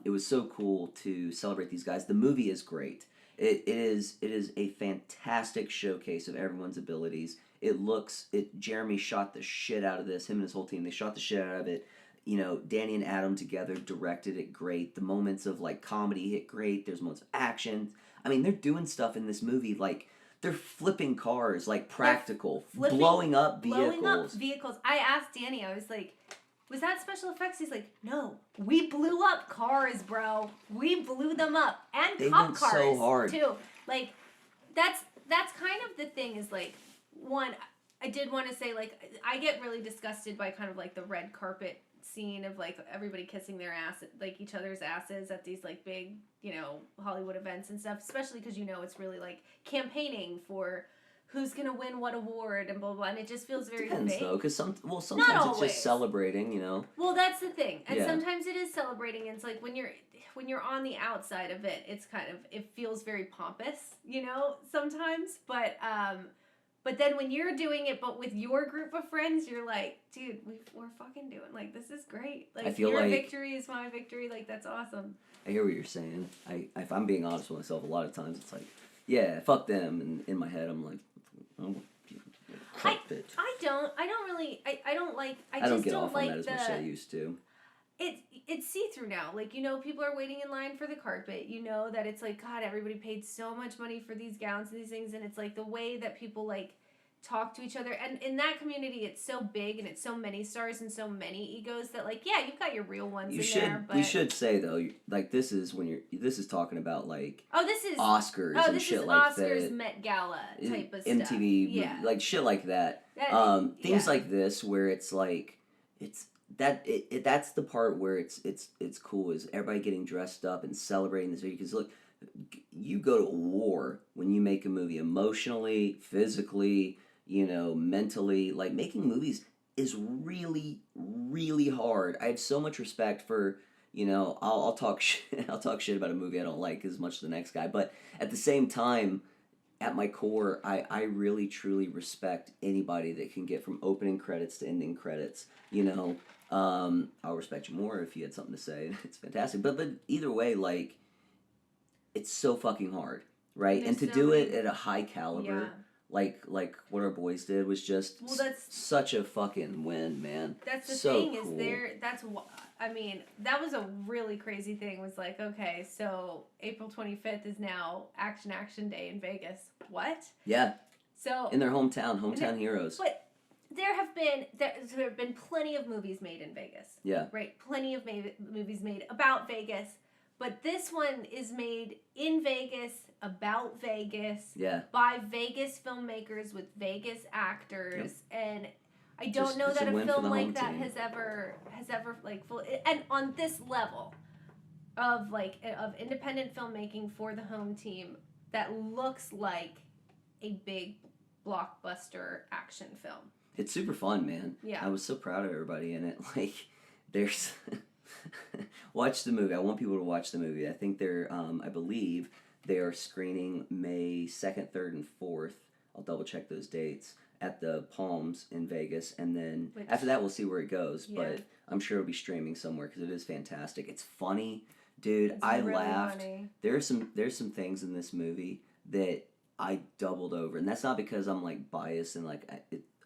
it was so cool to celebrate these guys. The movie is great. It is a fantastic showcase of everyone's abilities. Jeremy shot the shit out of this. Him and his whole team, they shot the shit out of it. You know, Danny and Adam together directed it great. The moments of like comedy hit great. There's moments of action. I mean, they're doing stuff in this movie like they're flipping cars, like practical, blowing up vehicles.
I asked Danny, I was like, was that special effects? He's like, no, we blew up cars, bro. We blew them up, and
they
cop
went
cars
so hard
too. Like, that's kind of the thing. Is like, one, I did want to say, like, I get really disgusted by kind of like the red carpet scene of like everybody kissing their ass, like each other's asses at these like big, you know, Hollywood events and stuff. Especially because, you know, it's really like campaigning for who's gonna win what award and blah blah, and it just feels very
Depends
fake.
though, because sometimes it's just celebrating, you know.
Well, that's the thing, and sometimes it is celebrating. And it's like when you're on the outside of it, it's kind of, it feels very pompous, you know, sometimes. But then when you're doing it, but with your group of friends, you're like, dude, we're fucking doing, like, this is great. Like,
I feel
your
like
victory is my victory. Like, that's awesome.
I hear what you're saying. If I'm being honest with myself, a lot of times it's like, yeah, fuck them, and in my head I'm like, oh,
I don't
get off on that as much as I used to.
It's see-through now. Like, you know, people are waiting in line for the carpet. You know that it's like, God, everybody paid so much money for these gowns and these things, and it's like the way that people like talk to each other. And in that community, it's so big and it's so many stars and so many egos that, like, yeah, you've got your real ones there. But
you should say though, like, this is talking about like,
this is
Oscars and shit like that.
Oscars, Met Gala type of
MTV,
stuff. Yeah,
like shit like that. Things like this where it's like that's the part where it's cool, is everybody getting dressed up and celebrating this video. Because look, you go to war when you make a movie, emotionally, physically, you know, mentally. Like, making movies is really, really hard. I have so much respect for, you know, I'll talk shit about a movie I don't like as much as the next guy, but at the same time, at my core, I really truly respect anybody that can get from opening credits to ending credits. You know, I'll respect you more if you had something to say. It's fantastic. But either way, like, it's so fucking hard, right? And to do it at a high caliber, like what our boys did, was just such a fucking win, man.
That's the
so
thing,
cool.
I mean, that was a really crazy thing. Was like, okay, so April 25th is now Action Day in Vegas. What?
Yeah.
So
in their hometown heroes.
But there have been plenty of movies made in Vegas.
Yeah.
Right? Plenty of movies made about Vegas. But this one is made in Vegas, about Vegas, by Vegas filmmakers with Vegas actors, and I don't know that a film like that has ever like and on this level of independent filmmaking for the home team that looks like a big blockbuster action film.
It's super fun, man.
Yeah.
I was so proud of everybody in it. Like, there's watch the movie. I want people to watch the movie. I think they're I believe they are screening May 2nd, 3rd, and 4th. I'll double check those dates at the Palms in Vegas, and then after that we'll see where it goes. Yeah. But I'm sure it'll be streaming somewhere because it is fantastic. It's funny, dude. I really laughed. Funny. There's some things in this movie that I doubled over, and that's not because I'm like biased and like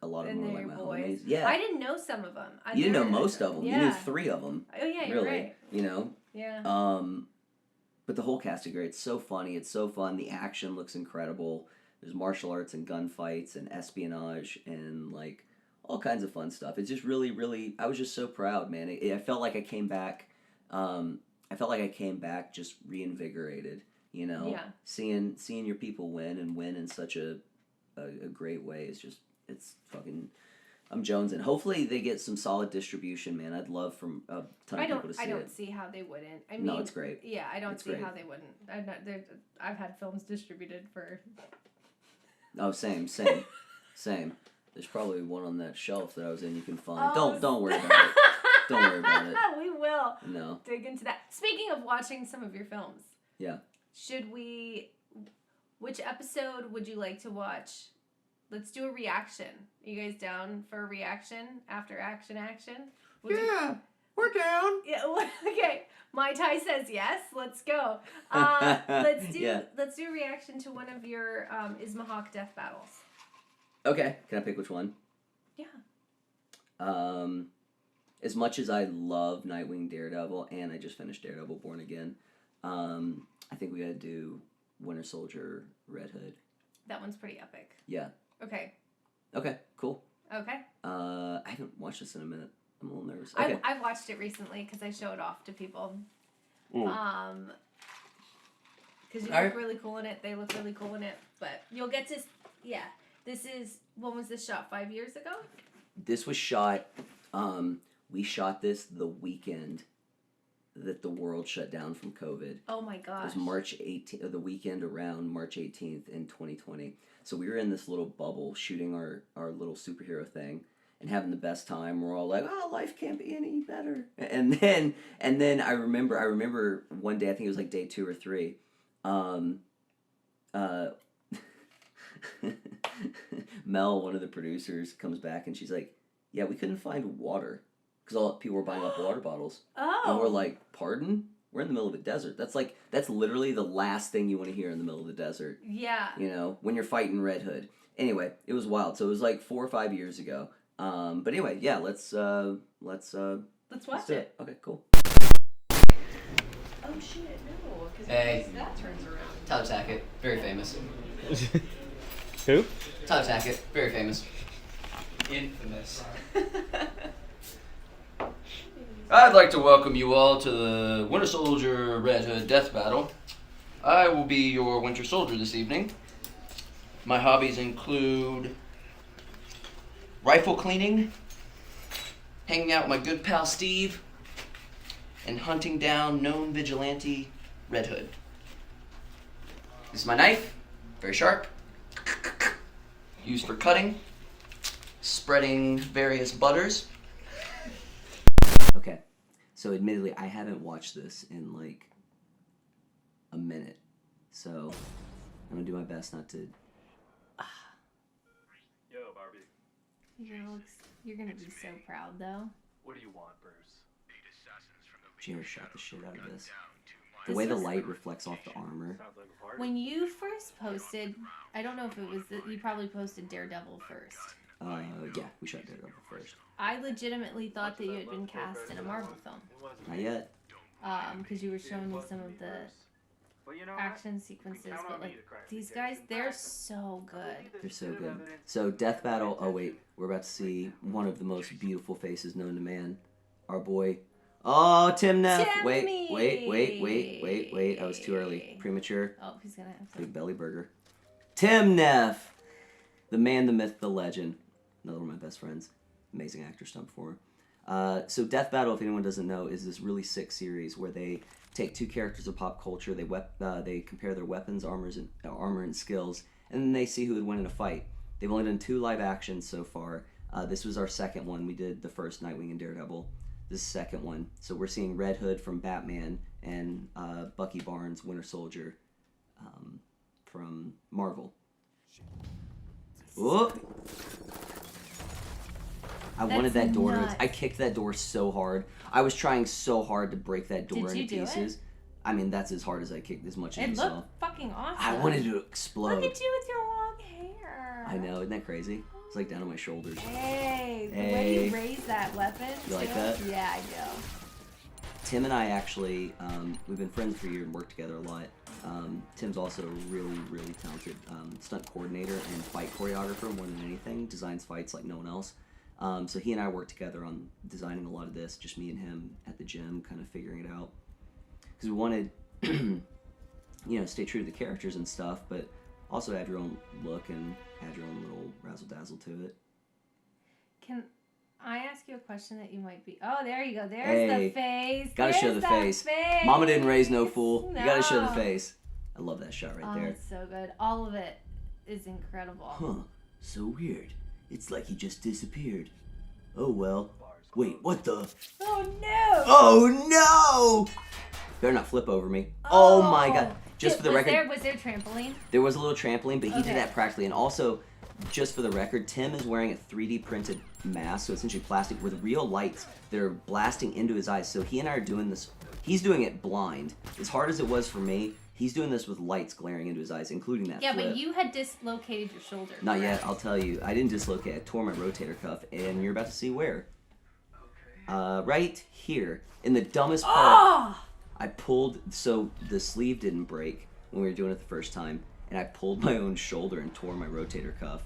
a lot of them are like my homies. Yeah,
I didn't know some of them.
You didn't know most of them. Yeah. You knew 3 of them.
Oh yeah, you're right.
You know.
Yeah.
But the whole cast is great. It's so funny. It's so fun. The action looks incredible. There's martial arts and gunfights and espionage and like all kinds of fun stuff. It's just really, really. I was just so proud, man. I felt like I came back. I felt like I came back just reinvigorated. You know, seeing your people win in such a great way is just fucking. I'm jonesing. Hopefully they get some solid distribution, man. I'd love from a ton of people to see it.
I don't see how they wouldn't. I mean,
no, it's great.
Yeah, I don't see how they wouldn't. I've had films distributed for.
Oh, same. There's probably one on that shelf that I was in. You can find. Oh, don't worry about it. Don't worry about it.
We will.
No.
Dig into that. Speaking of watching some of your films.
Yeah.
Which episode would you like to watch? Let's do a reaction. Are you guys down for a reaction after action?
We're down.
Yeah. Okay. MaiTy says yes. Let's go. Let's do a reaction to one of your IsmaHAWK death battles.
Okay. Can I pick which one?
Yeah.
As much as I love Nightwing, Daredevil, and I just finished Daredevil Born Again, I think we gotta do Winter Soldier, Red Hood.
That one's pretty epic.
Yeah.
Okay.
Okay, cool.
Okay.
I haven't watched this in a minute. I'm a little nervous. Okay.
I've watched it recently because I show it off to people. Because you look really cool in it. They look really cool in it. But you'll get to... Yeah. When was this shot? 5 years ago?
This was shot... we shot this the weekend that the world shut down from COVID.
Oh my gosh.
It was March 18th, the weekend around March 18th in 2020. So we were in this little bubble shooting our little superhero thing and having the best time. We're all like, oh, life can't be any better. And then I remember one day, I think it was like day 2 or 3, Mel, one of the producers, comes back and she's like, yeah, we couldn't find water. Because all people were buying up water bottles.
Oh.
And we're like, pardon? We're in the middle of a desert. That's literally the last thing you want to hear in the middle of the desert.
Yeah.
You know, when you're fighting Red Hood. Anyway, it was wild. So it was like 4 or 5 years ago. But anyway, yeah, let's
watch it.
Okay, cool.
Oh shit, no, because that turns around.
Tyler Tackerr, very famous.
Who?
Tyler Tackerr, very famous.
Infamous.
I'd like to welcome you all to the Winter Soldier Red Hood Death Battle. I will be your Winter Soldier this evening. My hobbies include rifle cleaning, hanging out with my good pal Steve, and hunting down known vigilante Red Hood. This is my knife, very sharp, used for cutting, spreading various butters.
Okay, so admittedly, I haven't watched this in like a minute, so I'm gonna do my best not to.
Yo, Barbie.
You're gonna be so proud, though.
What do you want, Bruce?
Jared shot the shit out of this. The way the light reflects off the armor.
When you first posted, I don't know if it was you probably posted Daredevil first.
Yeah, we shot Daredevil first.
I legitimately thought that you had been cast in a Marvel film.
Not yet.
Because you were showing me some of the action sequences, but like these guys, they're so good.
They're so good. So Death Battle. Oh wait, we're about to see one of the most beautiful faces known to man. Our boy. Oh, Tim Neff. Wait. I was too early. Premature.
Oh, he's gonna have to.
Big belly burger. Tim Neff. The man, the myth, the legend. Another one of my best friends. Amazing actor, stunt performer. So Death Battle, if anyone doesn't know, is this really sick series where they take 2 characters of pop culture, they compare their weapons, armor and skills, and then they see who would win in a fight. They've only done 2 live actions so far. This was our second one. We did the first Nightwing and Daredevil. This is the second one. So we're seeing Red Hood from Batman and Bucky Barnes, Winter Soldier, from Marvel. Whoop! I wanted that door to... I kicked that door so hard. I was trying so hard to break that door into pieces. I mean, that's as hard as I kicked, as much as you saw.
It looked fucking awesome.
I wanted to explode.
Look at you with your long hair.
I know, isn't that crazy? It's like down to my shoulders.
Hey, the way you raise that weapon.
You like that?
Yeah, I do.
Tim and I actually, we've been friends for a year and worked together a lot. Tim's also a really, really talented stunt coordinator and fight choreographer more than anything. Designs fights like no one else. So he and I worked together on designing a lot of this, just me and him at the gym, kind of figuring it out. Because we wanted, stay true to the characters and stuff, but also add your own look and add your own little razzle-dazzle to it.
Can I ask you a question that you might be... Oh, there you go. There's the face.
Gotta show the face. Mama didn't raise no fool. No. You gotta show the face. I love that shot right there.
Oh, it's so good. All of it is incredible.
Huh. So weird. It's like he just disappeared. Oh, well. Wait, what the?
Oh, no!
Oh, no! Better not flip over me. Oh, my God. Just for the record...
Was there trampoline?
There was a little trampoline, but he did that practically. And also, just for the record, Tim is wearing a 3D printed mask, so essentially plastic, with real lights that are blasting into his eyes. So he and I are doing this... He's doing it blind. As hard as it was for me, he's doing this with lights glaring into his eyes, including that flip.
But you had dislocated your shoulder.
Not yet, I'll tell you. I didn't dislocate. I tore my rotator cuff, and you're about to see where. Right here. In the dumbest part.
Oh!
I pulled... So the sleeve didn't break when we were doing it the first time, and I pulled my own shoulder and tore my rotator cuff.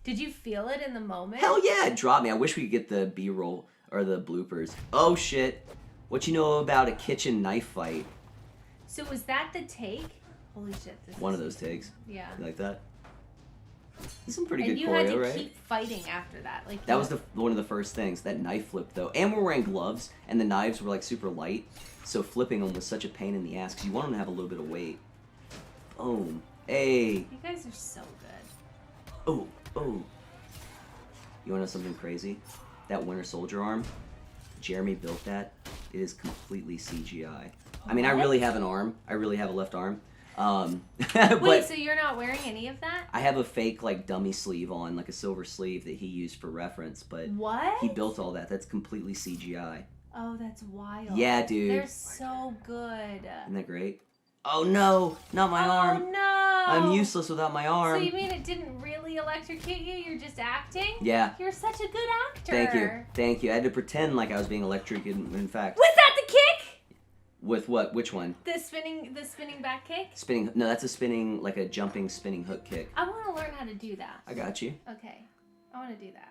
Did you feel it in the moment?
Hell yeah, it dropped me. I wish we could get the B-roll or the bloopers. Oh shit. What you know about a kitchen knife fight?
So was that the take? Holy shit.
One of those takes.
Yeah.
You like that? This is some pretty good
choreo,
right?
And you had to keep fighting after that. Like
that was one of the first things, that knife flip though. And we're wearing gloves, and the knives were like super light, so flipping them was such a pain in the ass because you want them to have a little bit of weight. Boom. Hey.
You guys are so good.
Oh. Oh. You want to know something crazy? That Winter Soldier arm, Jeremy built that. It is completely CGI. I mean, I really have an arm. I really have a left arm.
Wait, so you're not wearing any of that?
I have a fake, like, dummy sleeve on, like a silver sleeve that he used for reference, but
what?
He built all that. That's completely CGI.
Oh, that's wild.
Yeah, dude.
They're so good.
Isn't that great? Oh, no. Not my arm.
Oh, no.
I'm useless without my arm.
So you mean it didn't really electrocute you? You're just acting?
Yeah.
You're such a good actor.
Thank you. Thank you. I had to pretend like I was being electrocuted, in fact.
Was that the kick?
With what? Which one?
The spinning back kick?
Spinning. No, that's a spinning, like a jumping spinning hook kick.
I want to learn how to do that.
I got you.
Okay. I want to do that.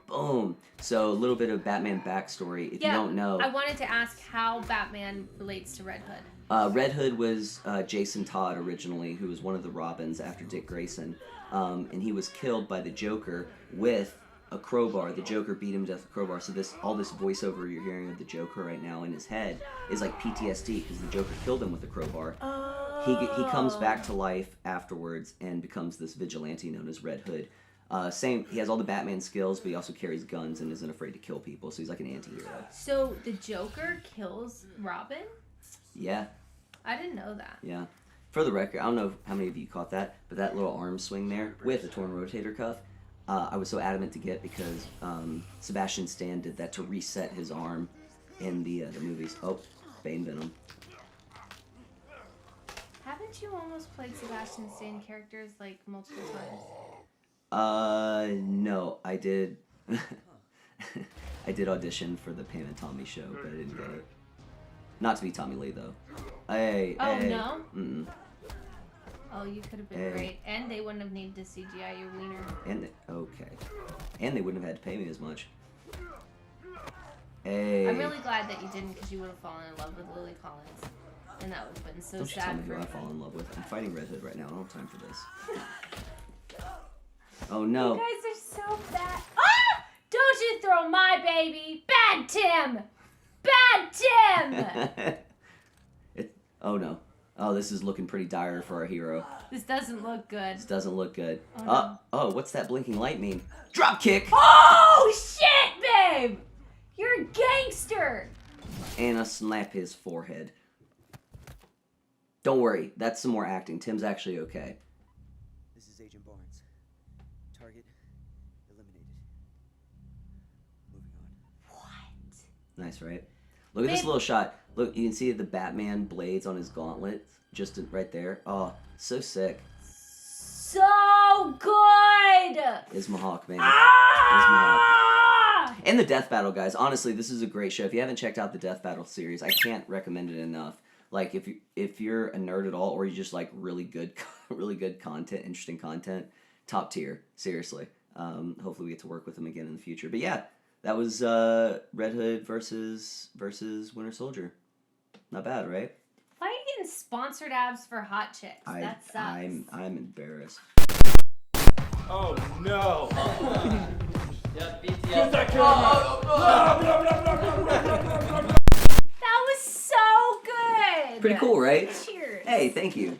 Boom. So a little bit of Batman backstory. If you don't know.
I wanted to ask how Batman relates to Red Hood.
Red Hood was Jason Todd originally, who was one of the Robins after Dick Grayson. And he was killed by the Joker with a crowbar. The Joker beat him to death with a crowbar. So all this voiceover you're hearing of the Joker right now in his head is like PTSD because the Joker killed him with a crowbar.
Oh.
He comes back to life afterwards and becomes this vigilante known as Red Hood. He has all the Batman skills, but he also carries guns and isn't afraid to kill people, so he's like an anti-hero.
So the Joker kills Robin?
Yeah.
I didn't know that.
Yeah. For the record, I don't know how many of you caught that, but that little arm swing there with a torn rotator cuff, I was so adamant to get because Sebastian Stan did that to reset his arm in the movies. Oh, Bane Venom.
Haven't you almost played Sebastian Stan characters like multiple times?
No, I did. I did audition for the Pam and Tommy show, but I didn't get it. Not to be Tommy Lee though. Hey.
Oh
hey.
no.
Mm-mm.
Oh, you could have been great, and they wouldn't have needed to CGI your wiener.
And they wouldn't have had to pay me as much. Hey.
I'm really glad that you didn't, because you would have fallen in love with Lily Collins, and that would have been so
Don't
sad
you tell me
for
who
me.
I fall in love with. I'm fighting Red Hood right now. I don't have time for this. Oh no.
You guys are so bad. Ah! Don't you throw my baby! Bad Tim! Bad Tim!
Oh no. Oh, this is looking pretty dire for our hero.
This doesn't look good.
This doesn't look good.
Oh, no.
What's that blinking light mean? Drop kick!
Oh, shit, babe! You're a gangster!
And I slap his forehead. Don't worry, that's some more acting. Tim's actually okay.
This is Agent Barnes. Target eliminated. Moving on.
What?
Nice, right? Look at this little shot. Look, you can see the Batman blades on his gauntlet, just right there. Oh, so sick.
So good!
IsmaHAWK, man.
Ah!
IsmaHAWK. And the Death Battle, guys. Honestly, this is a great show. If you haven't checked out the Death Battle series, I can't recommend it enough. Like, if you're a nerd at all, or you just like really good content, interesting content, top tier. Seriously. Hopefully we get to work with them again in the future. But yeah, that was Red Hood versus Winter Soldier. Not bad, right?
Why are you getting sponsored abs for hot chicks? That sucks.
I'm embarrassed.
Oh no!
Yeah, BTS.
That was so good!
Pretty cool, right?
Cheers.
Hey, thank you.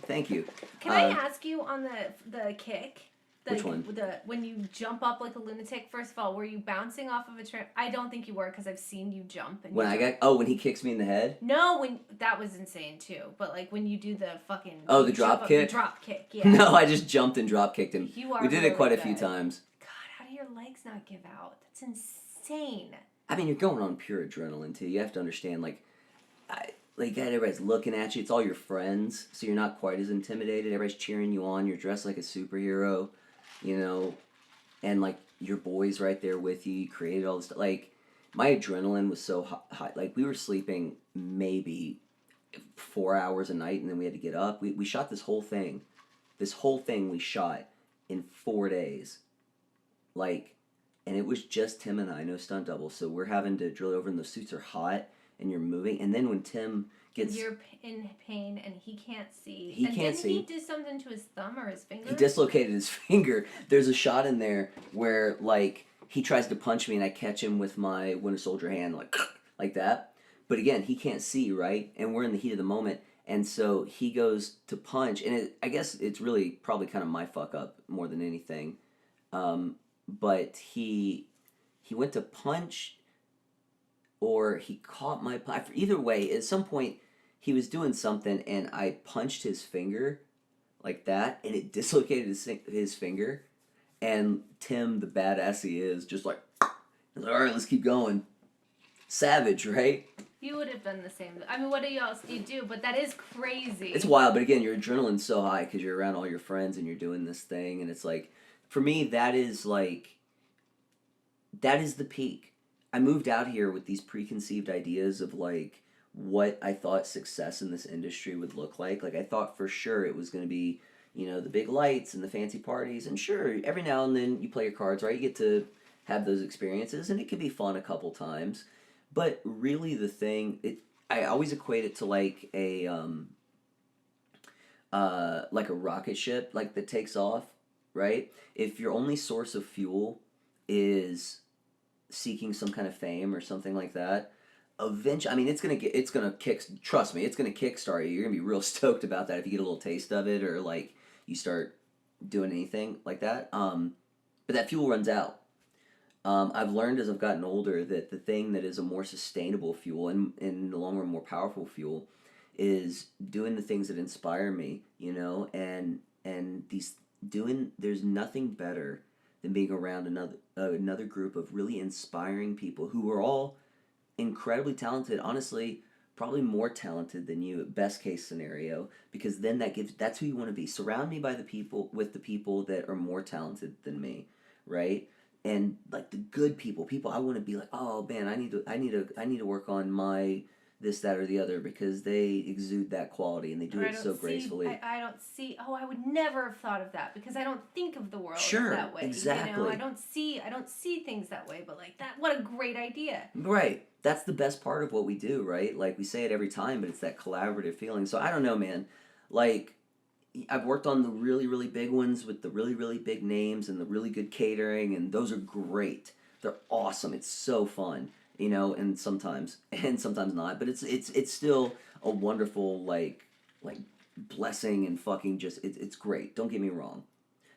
Can I ask you on the kick?
Which one?
When you jump up like a lunatic, first of all, were you bouncing off of a tramp? I don't think you were, because I've seen you jump. And
when he kicks me in the head?
No, that was insane too. But like when you do the fucking...
Oh, the drop kick?
The drop kick, yeah.
No, I just jumped and drop kicked him.
You are
we did
really
it quite a
good.
few times.
God, how do your legs not give out? That's insane.
I mean, you're going on pure adrenaline too. You have to understand, everybody's looking at you. It's all your friends, so you're not quite as intimidated. Everybody's cheering you on. You're dressed like a superhero, you know, and like your boy's right there with you. You created all this stuff. Like, my adrenaline was so high. Like, we were sleeping maybe 4 hours a night, and then we had to get up. We shot this whole thing. This whole thing we shot in 4 days. Like, and it was just Tim and I, no stunt double. So we're having to drill over, and the suits are hot, and you're moving. And then when Tim gets...
You're in pain, and he can't see.
Didn't
he do something to his thumb or his finger?
He dislocated his finger. There's a shot in there where, like, he tries to punch me, and I catch him with my Winter Soldier hand, like that. But again, he can't see, right? And we're in the heat of the moment. And so he goes to punch, and I guess it's really probably kind of my fuck up more than anything. But he went to punch, or he caught my punch. Either way, at some point, he was doing something, and I punched his finger like that, and it dislocated his finger. And Tim, the badass he is, just like, all right, let's keep going. Savage, right?
You would have done the same. I mean, what else do you do? But that is crazy.
It's wild, but again, your adrenaline's so high because you're around all your friends and you're doing this thing, and it's like, for me, that is the peak. I moved out here with these preconceived ideas of like what I thought success in this industry would look like. Like, I thought for sure it was going to be, you know, the big lights and the fancy parties, and sure, every now and then you play your cards, right? You get to have those experiences, and it can be fun a couple times. But really, the thing, I always equate it to like a rocket ship, like that takes off, right? If your only source of fuel is seeking some kind of fame or something like that, eventually, I mean, it's gonna trust me, it's gonna kickstart you. You're gonna be real stoked about that if you get a little taste of it, or like you start doing anything like that. But that fuel runs out. I've learned as I've gotten older that the thing that is a more sustainable fuel and in the long run more powerful fuel is doing the things that inspire me, you know, and there's nothing better than being around another group of really inspiring people who are all incredibly talented, honestly, probably more talented than you at best case scenario, because then that's who you want to be. Surround me with the people that are more talented than me, right? And like the good people I want to be like, oh man, I need to work on my this, that, or the other, because they exude that quality and they do it so gracefully.
I would never have thought of that, because I don't think of the world that way.
Exactly.
You know, I don't see things that way, but like that, what a great idea.
Right. That's the best part of what we do, right? Like, we say it every time, but it's that collaborative feeling. So I don't know, man. Like, I've worked on the really, really big ones with the really, really big names and the really good catering, and those are great. They're awesome. It's so fun, you know, and sometimes not, but it's still a wonderful like blessing and fucking just it's great. Don't get me wrong,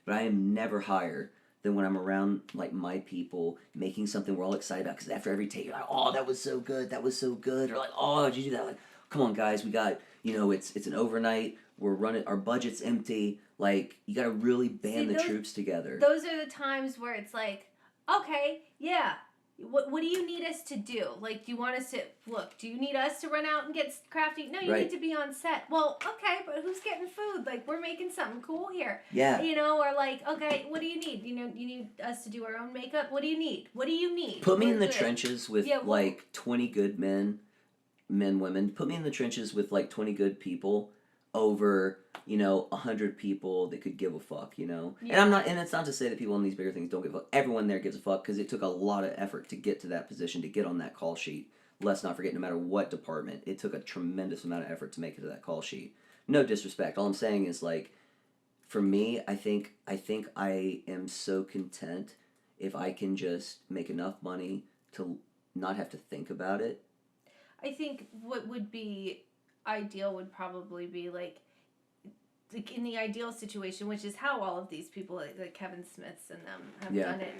but I am never higher than when I'm around like my people making something we're all excited about. Because after every take, you're like, oh, that was so good, or like, oh, did you do that? Like, come on, guys, we got, it's an overnight. We're running, our budget's empty. Like, you got to really band the troops together.
Those are the times where it's like, okay, yeah. What do you need us to do? Like, do you want us to, do you need us to run out and get crafty? No, you need to be on set. Well, okay, but who's getting food? Like, we're making something cool here.
Yeah.
Or like, okay, what do you need? You need us to do our own makeup? What do you need?
Put me in the trenches with, 20 good men, women. Put me in the trenches with, 20 good people over, 100 people that could give a fuck, Yeah. And it's not to say that people in these bigger things don't give a fuck. Everyone there gives a fuck because it took a lot of effort to get to that position, to get on that call sheet. Let's not forget, no matter what department, it took a tremendous amount of effort to make it to that call sheet. No disrespect. All I'm saying is, for me, I think I am so content if I can just make enough money to not have to think about it.
I think what would be ideal would probably be like in the ideal situation, which is how all of these people, like Kevin Smiths and them, have done it.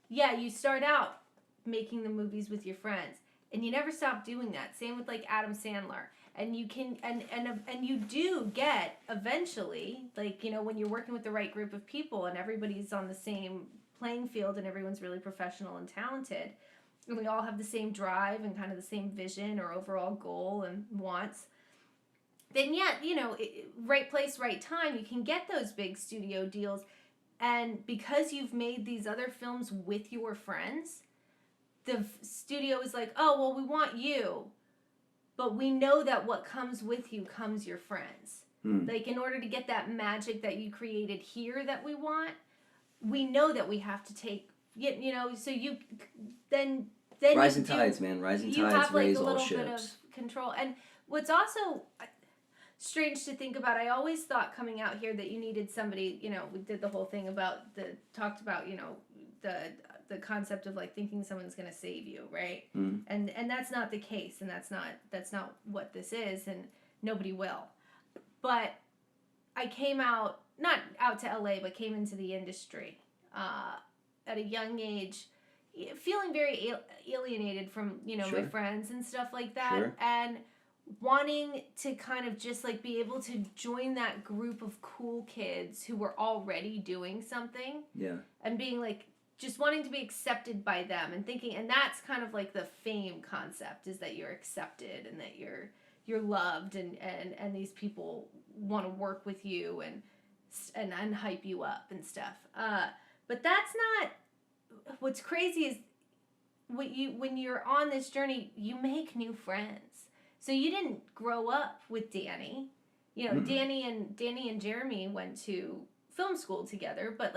And you start out making the movies with your friends, and you never stop doing that. Same with Adam Sandler. And you can and you do get eventually, when you're working with the right group of people and everybody's on the same playing field and everyone's really professional and talented, and we all have the same drive and kind of the same vision or overall goal and wants, then right place, right time, you can get those big studio deals. And because you've made these other films with your friends, the studio is like, oh, well, we want you, but we know that what comes with you comes your friends. In order to get that magic that you created here that we want, we know that we have to take, so you then
rising tides, man. Rising tides raise all ships. You have a little bit of control.
And what's also strange to think about, I always thought coming out here that you needed somebody, we did the whole thing about talked about, the concept of thinking someone's going to save you, right? And that's not the case, and that's not what this is, and nobody will. But I came out, not out to LA, but came into the industry at a young age, feeling very alienated from, my friends and stuff like that. And wanting to kind of just be able to join that group of cool kids who were already doing something. Yeah. And being just wanting to be accepted by them and thinking, and that's kind of the fame concept, is that you're accepted and that you're loved and these people want to work with you and hype you up and stuff. But that's not, what's crazy is when you're on this journey, you make new friends. So you didn't grow up with Danny. Danny and Jeremy went to film school together, but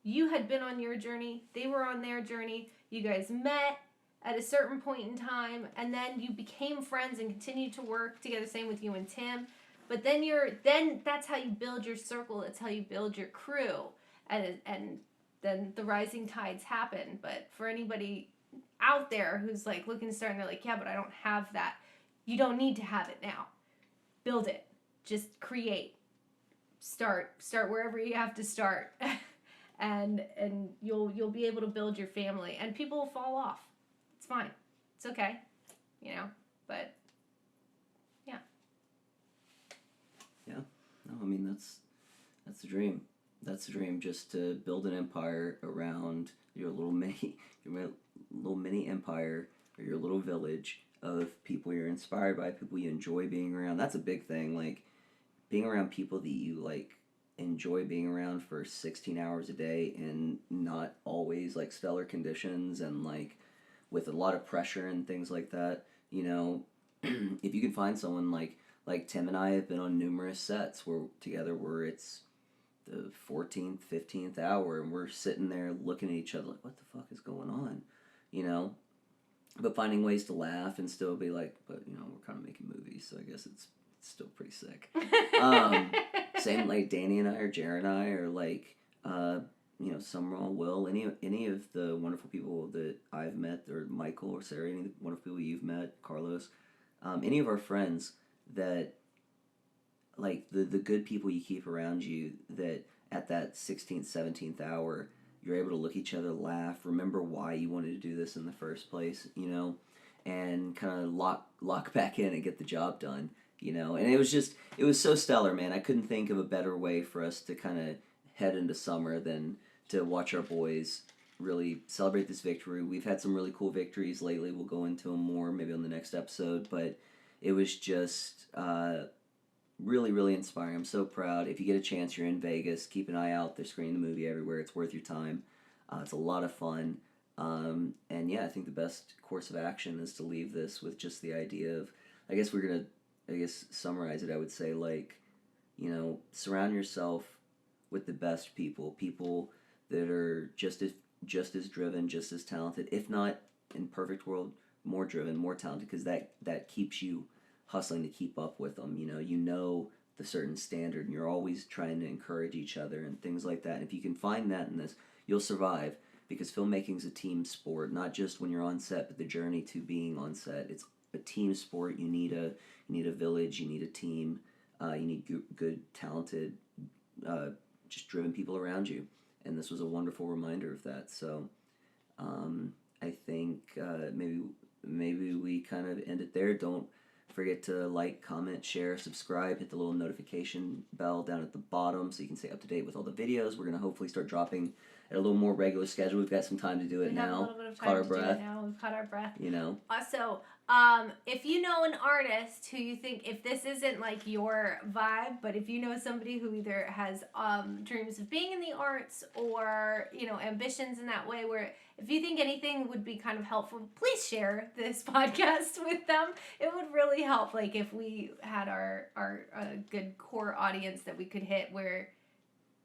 you had been on your journey, they were on their journey, you guys met at a certain point in time, and then you became friends and continued to work together, same with you and Tim. But then that's how you build your circle, that's how you build your crew, and then the rising tides happen. But for anybody out there who's looking to start and they're yeah, but I don't have that, you don't need to have it now. Build it. Just create. Start wherever you have to start. and you'll be able to build your family, and people will fall off. It's fine. It's okay. But yeah.
Yeah. No, I mean that's the dream. That's the dream, just to build an empire around your little mini empire, or your little village of people you're inspired by, people you enjoy being around. That's a big thing, being around people that you enjoy being around for 16 hours a day, and not always stellar conditions, and with a lot of pressure and things like that. If you can find someone like Tim and I have been on numerous sets where it's the 14th, 15th hour, and we're sitting there looking at each other what the fuck is going on, but finding ways to laugh and still be but we're kind of making movies, so I guess it's still pretty sick. Same Danny and I, or Jared and I, or Summerall, Will, any of the wonderful people that I've met, or Michael or Sarah, any of the wonderful people you've met, Carlos, any of our friends that the good people you keep around you, that at that 16th, 17th hour, you're able to look at each other, laugh, remember why you wanted to do this in the first place, you know, and kind of lock back in and get the job done, you know. And it was so stellar, man. I couldn't think of a better way for us to kind of head into summer than to watch our boys really celebrate this victory. We've had some really cool victories lately. We'll go into them more maybe on the next episode, but it was just really, really inspiring. I'm so proud. If you get a chance, you're in Vegas, keep an eye out. They're screening the movie everywhere. It's worth your time. It's a lot of fun. And yeah, I think the best course of action is to leave this with just the idea of, I guess we're going to, summarize it. I would say, like, you know, surround yourself with the best people that are just as driven, just as talented, if not in perfect world, more driven, more talented, because that keeps you hustling to keep up with them. You know the certain standard, and you're always trying to encourage each other and things like that. And if you can find that in this, you'll survive, because filmmaking is a team sport, not just when you're on set, but the journey to being on set. It's a team sport. You need a village, you need a team, you need good, talented, just driven people around you. And this was a wonderful reminder of that. So I think maybe we kind of end it there. Don't forget to like, comment, share, subscribe, hit the little notification bell down at the bottom so you can stay up to date with all the videos. We're going to hopefully start dropping at a little more regular schedule. We've got some time to do it now.
We have a little bit of time to do it now. We've caught our breath.
You know.
Also, if you know an artist who you think, if this isn't like your vibe, but if you know somebody who either has dreams of being in the arts or, you know, ambitions in that way, where if you think anything would be kind of helpful, please share this podcast with them. It would really help, like, if we had our good core audience that we could hit where,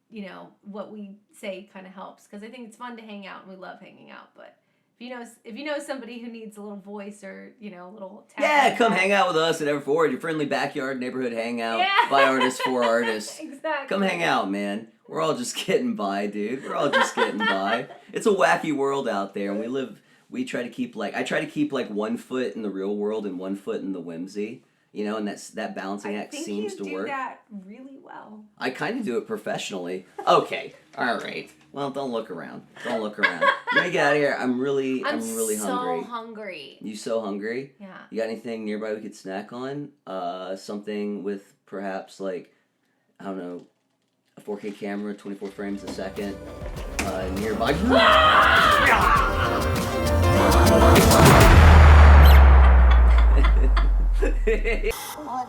you know, what we say kind of helps, because I think it's fun to hang out and we love hanging out. But if you know somebody who needs a little voice or, you know, a little
come hang out with us at Ever Forward, your friendly backyard neighborhood hangout by artists for artists.
Exactly.
Come hang out, man. We're all just getting by, dude. We're all just getting by. It's a wacky world out there, and I try to keep like 1 foot in the real world and 1 foot in the whimsy. You know, and that balancing act seems to work.
I think you do that really well.
I kind of do it professionally. Okay, all right. Well, don't look around. Let me get out of here. I'm really hungry.
I'm so hungry.
You so hungry?
Yeah.
You got anything nearby we could snack on? Something with perhaps, like, I don't know, a 4K camera, 24 frames a second, nearby.
Well,